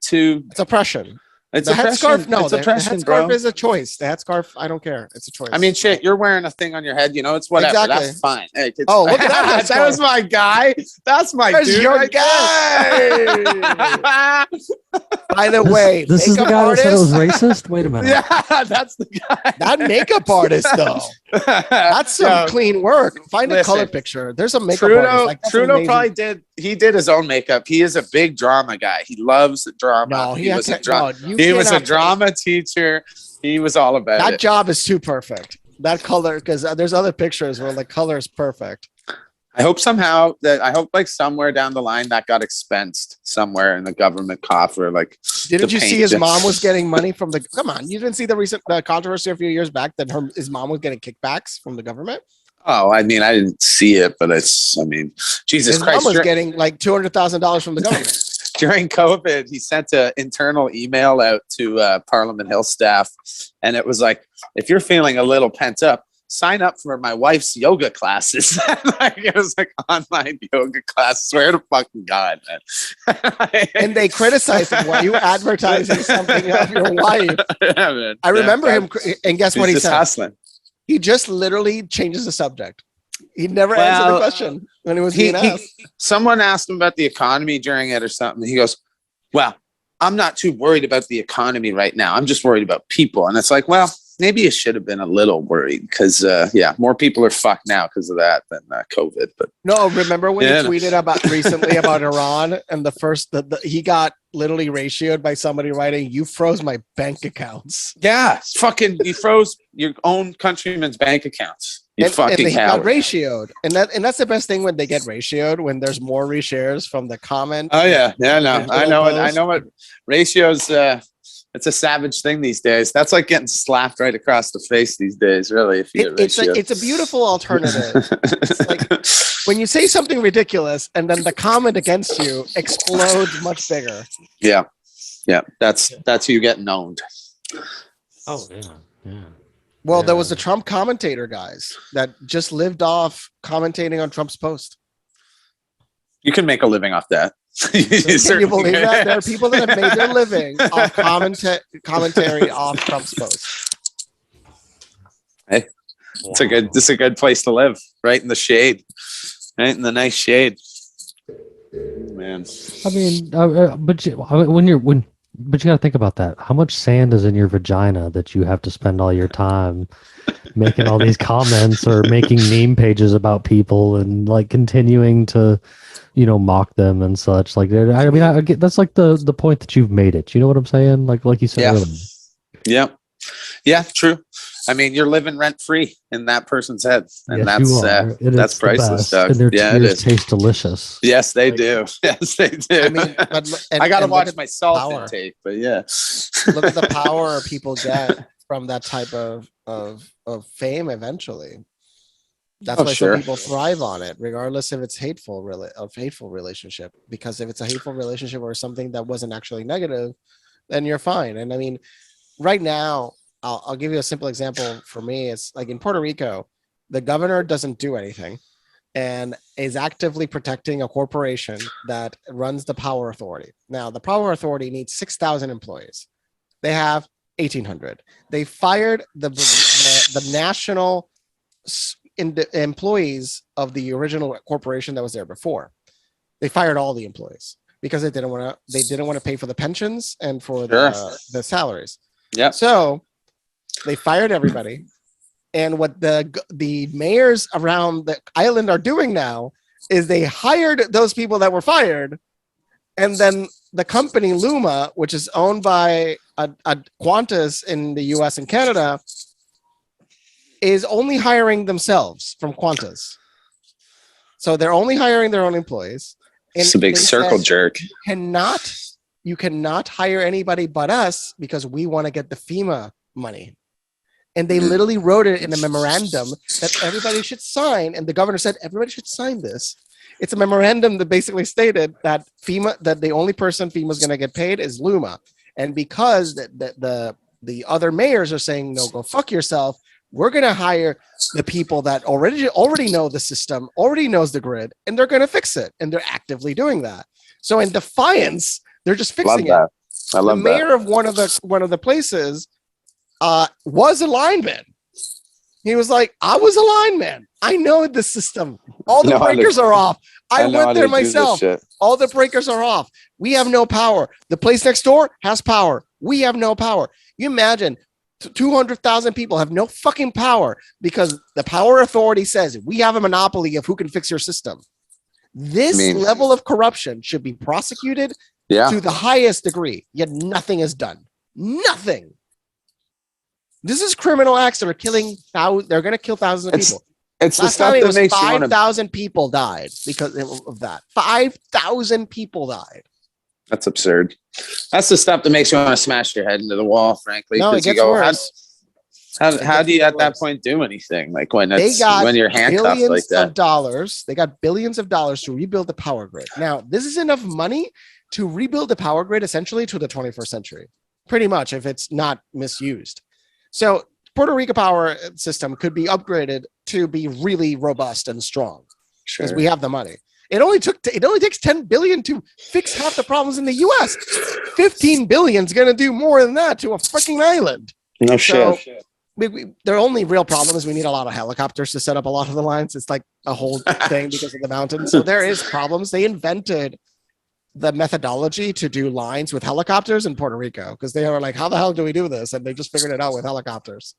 [SPEAKER 5] to.
[SPEAKER 4] It's oppression.
[SPEAKER 5] It's
[SPEAKER 4] the
[SPEAKER 5] oppression.
[SPEAKER 4] Headscarf, no,
[SPEAKER 5] it's oppression,
[SPEAKER 4] the headscarf
[SPEAKER 5] bro.
[SPEAKER 4] is a choice. The headscarf, I don't care. It's a choice.
[SPEAKER 5] I mean, shit, you're wearing a thing on your head. It's whatever.
[SPEAKER 4] Exactly.
[SPEAKER 5] That's fine. Hey,
[SPEAKER 4] look at that headscarf.
[SPEAKER 5] That was my guy. That's my
[SPEAKER 4] That's
[SPEAKER 5] dude.
[SPEAKER 4] your
[SPEAKER 5] right
[SPEAKER 4] guy. By the way,
[SPEAKER 2] this is the guy that said it was racist. Wait a minute.
[SPEAKER 5] Yeah, that's the guy.
[SPEAKER 4] That makeup artist, though. That's some clean work. Find a color picture. There's a makeup artist. Like,
[SPEAKER 5] Trudeau probably did. He did his own makeup. He is a big drama guy. He loves drama.
[SPEAKER 4] No,
[SPEAKER 5] he was a drama teacher. He was all about
[SPEAKER 4] that.
[SPEAKER 5] It.
[SPEAKER 4] Job is too perfect. That color, because there's other pictures where the color is perfect.
[SPEAKER 5] I hope like somewhere down the line that got expensed somewhere in the government coffer. Like,
[SPEAKER 4] didn't you see his mom was getting money from the? Come on, you didn't see the controversy a few years back that his mom was getting kickbacks from the government?
[SPEAKER 5] Oh, I mean, I didn't see it, but Jesus Christ,
[SPEAKER 4] mom was getting like $200,000 from the government.
[SPEAKER 5] During COVID, he sent an internal email out to Parliament Hill staff, and it was like, if you're feeling a little pent up, sign up for my wife's yoga classes. Like, it was like online yoga class. Swear to fucking God, man.
[SPEAKER 4] And they criticized him. Why are you advertising something of your wife?
[SPEAKER 5] Yeah, man.
[SPEAKER 4] I remember him, and guess what he said?
[SPEAKER 5] Hustling.
[SPEAKER 4] He just literally changes the subject. He never answered the question when it was being asked.
[SPEAKER 5] Someone asked him about the economy during it or something. He goes, well, I'm not too worried about the economy right now. I'm just worried about people. And it's like, well, maybe you should have been a little worried because, more people are fucked now because of that than COVID. But
[SPEAKER 4] no, remember when he tweeted about recently about Iran and he got literally ratioed by somebody writing, "You froze my bank accounts."
[SPEAKER 5] Yeah, you froze your own countrymen's bank accounts. And he
[SPEAKER 4] got ratioed, and that's the best thing when they get ratioed, when there's more reshares from the comment.
[SPEAKER 5] Oh yeah, no, I know what ratios. It's a savage thing these days. That's like getting slapped right across the face these days, really. If you
[SPEAKER 4] it's a beautiful alternative. It's like when you say something ridiculous and then the comment against you explodes much bigger.
[SPEAKER 5] Yeah. That's who you get owned.
[SPEAKER 2] Oh yeah.
[SPEAKER 4] Well, there was the Trump commentator guys that just lived off commentating on Trump's post.
[SPEAKER 5] You can make a living off that.
[SPEAKER 4] Can you believe that? There are people that have made their living off commentary off Trump's post.
[SPEAKER 5] Hey, it's a good place to live, right in the shade, right in the nice shade. Man,
[SPEAKER 2] I mean, but you got to think about that. How much sand is in your vagina that you have to spend all your time making all these comments or making meme pages about people and like continuing to, mock them and such? Like, I mean, I get that's like the point that you've made it. You know what I'm saying? Like you said earlier.
[SPEAKER 5] Yeah, true. I mean, you're living rent free in that person's head, and that's priceless, Doug.
[SPEAKER 2] And their tears taste delicious.
[SPEAKER 5] Yes, they do. Yes, they do.
[SPEAKER 4] I mean,
[SPEAKER 5] I got to watch my salt intake, but yeah.
[SPEAKER 4] Look at the power people get from that type of fame. Eventually, that's why some people thrive on it, regardless if it's hateful relationship. Because if it's a hateful relationship or something that wasn't actually negative, then you're fine. And I mean, right now, I'll give you a simple example. For me, it's like in Puerto Rico, the governor doesn't do anything and is actively protecting a corporation that runs the power authority. Now, the power authority needs 6,000 employees. They have 1,800. They fired the national employees of the original corporation that was there before. They fired all the employees because they didn't want to pay for the pensions and for the salaries.
[SPEAKER 5] Yeah.
[SPEAKER 4] So they fired everybody. And what the mayors around the island are doing now is they hired those people that were fired. And then the company Luma, which is owned by a Qantas in the US and Canada, is only hiring themselves from Qantas. So they're only hiring their own employees.
[SPEAKER 5] It's a big circle jerk.
[SPEAKER 4] You cannot hire anybody but us because we want to get the FEMA money. And they literally wrote it in a memorandum that everybody should sign. And the governor said, everybody should sign this. It's a memorandum that basically stated that the only person FEMA is going to get paid is Luma. And because the other mayors are saying, no, go fuck yourself, we're going to hire the people that already know the system, already knows the grid, and they're going to fix it. And they're actively doing that. So in defiance, they're just fixing it.
[SPEAKER 5] I love that. The
[SPEAKER 4] mayor of one of the places was a lineman. He was like, I was a lineman. I know the system. All the breakers are off. I went there myself. All the breakers are off. We have no power. The place next door has power. We have no power. You imagine 200,000 people have no fucking power because the power authority says we have a monopoly of who can fix your system. This level of corruption should be prosecuted to the highest degree, yet nothing is done. Nothing. This is criminal acts that are killing thousands. They're going to kill thousands of people.
[SPEAKER 5] It's the stuff that makes
[SPEAKER 4] 5,000 people died because of that. 5,000 people died.
[SPEAKER 5] That's absurd. That's the stuff that makes you want to smash your head into the wall, frankly.
[SPEAKER 4] No, it gets worse.
[SPEAKER 5] How do you at that point do anything? Like when you're handcuffed like that?
[SPEAKER 4] They got billions of dollars to rebuild the power grid. Now, this is enough money to rebuild the power grid essentially to the 21st century. Pretty much, if it's not misused. So Puerto Rico power system could be upgraded to be really robust and strong because we have the money. It only takes 10 billion to fix half the problems in the US. 15 billion is going to do more than that to a freaking island.
[SPEAKER 5] No shit.
[SPEAKER 4] Their only real problem is we need a lot of helicopters to set up a lot of the lines. It's like a whole thing because of the mountains. So there is problems. They invented the methodology to do lines with helicopters in Puerto Rico because they were like, how the hell do we do this? And they just figured it out with helicopters.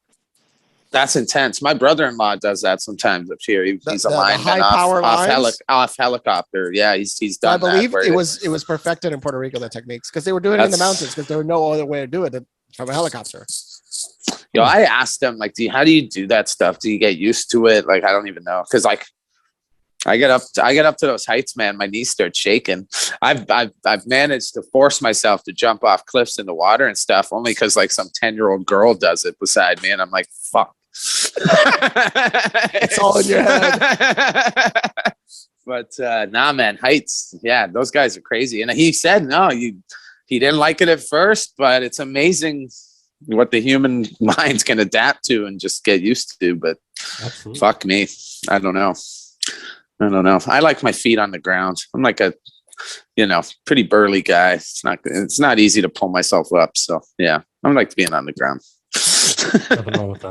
[SPEAKER 5] That's intense. My brother-in-law does that sometimes up here. He's a lineman off helicopter. Yeah, he's done that. I believe
[SPEAKER 4] it was perfected in Puerto Rico, the techniques, because they were doing it in the mountains because there was no other way to do it from a helicopter.
[SPEAKER 5] Yo, I asked them, like, how do you do that stuff? Do you get used to it? Like, I don't even know. Because like I get up to those heights, man. My knees start shaking. I've managed to force myself to jump off cliffs in the water and stuff, only because like some 10-year-old girl does it beside me, and I'm like, fuck.
[SPEAKER 4] It's all in your head.
[SPEAKER 5] But nah, man, heights. Yeah, those guys are crazy. And he said he didn't like it at first, but it's amazing what the human minds can adapt to and just get used to. But absolutely. Fuck me, I don't know. I like my feet on the ground. I'm like a, pretty burly guy. It's not easy to pull myself up. So yeah, I like being on the ground.
[SPEAKER 2] Nothing wrong with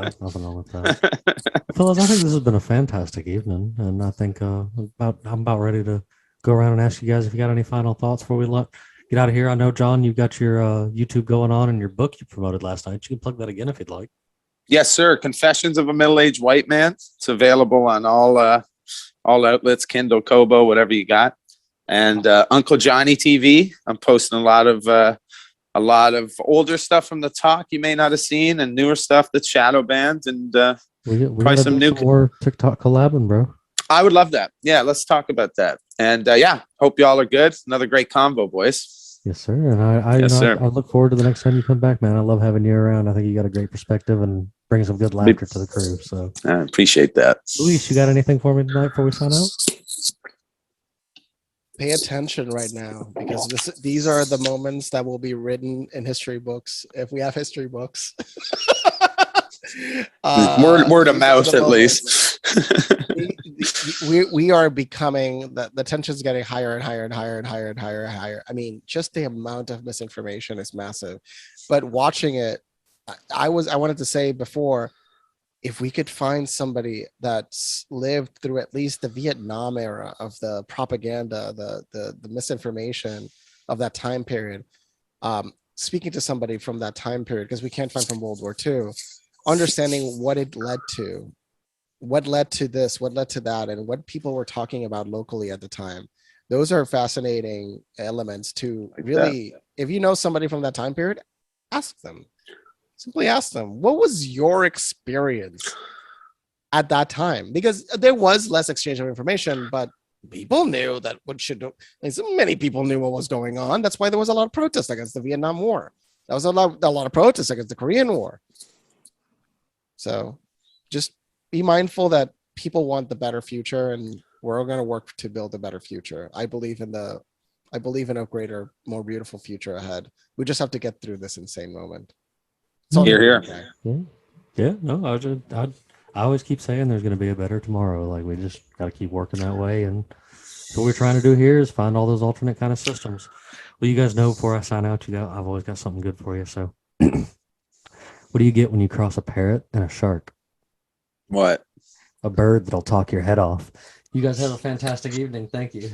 [SPEAKER 2] that. Fellas, I think this has been a fantastic evening, and I think I'm about ready to go around and ask you guys if you got any final thoughts before we get out of here. I know, John, you've got your YouTube going on and your book you promoted last night. You can plug that again if you'd like.
[SPEAKER 5] Yes, sir. Confessions of a Middle-Aged White Man. It's available on all outlets, Kindle, Kobo, whatever you got. And Uncle Johnny TV. I'm posting a lot of older stuff from the talk you may not have seen, and newer stuff that's shadow banned, and
[SPEAKER 2] we probably some new more TikTok collabing, bro.
[SPEAKER 5] I would love that. Yeah, let's talk about that. And hope y'all are good. Another great convo, boys.
[SPEAKER 2] Yes, sir. And I look forward to the next time you come back, man. I love having you around. I think you got a great perspective and bring some good laughter to the crew. So
[SPEAKER 5] I appreciate that.
[SPEAKER 2] Luis, you got anything for me tonight before we sign out?
[SPEAKER 4] Pay attention right now, because these are the moments that will be written in history books if we have history books.
[SPEAKER 5] Word of mouth, at least.
[SPEAKER 4] we are becoming the tension's getting higher and higher and higher and higher and higher and higher. I mean, just the amount of misinformation is massive. But watching it, I wanted to say before, if we could find somebody that's lived through at least the Vietnam era of the propaganda, the misinformation of that time period, speaking to somebody from that time period, because we can't find from World War II, understanding what it led to, what led to this, what led to that, and what people were talking about locally at the time. Those are fascinating elements to really, if you know somebody from that time period, ask them. Simply ask them, what was your experience at that time? Because there was less exchange of information, but people knew that many people knew what was going on. That's why there was a lot of protests against the Vietnam War. There was a lot of protests against the Korean War. So just be mindful that people want the better future, and we're all going to work to build a better future. I believe in a greater, more beautiful future ahead. We just have to get through this insane moment.
[SPEAKER 5] Here.
[SPEAKER 2] Yeah. No, I always keep saying there's going to be a better tomorrow. Like, we just got to keep working that way. And what we're trying to do here is find all those alternate kind of systems. Well, you guys know, before I sign out, I've always got something good for you. So what do you get when you cross a parrot and a shark?
[SPEAKER 5] What?
[SPEAKER 2] A bird that'll talk your head off. You guys have a fantastic evening. Thank you.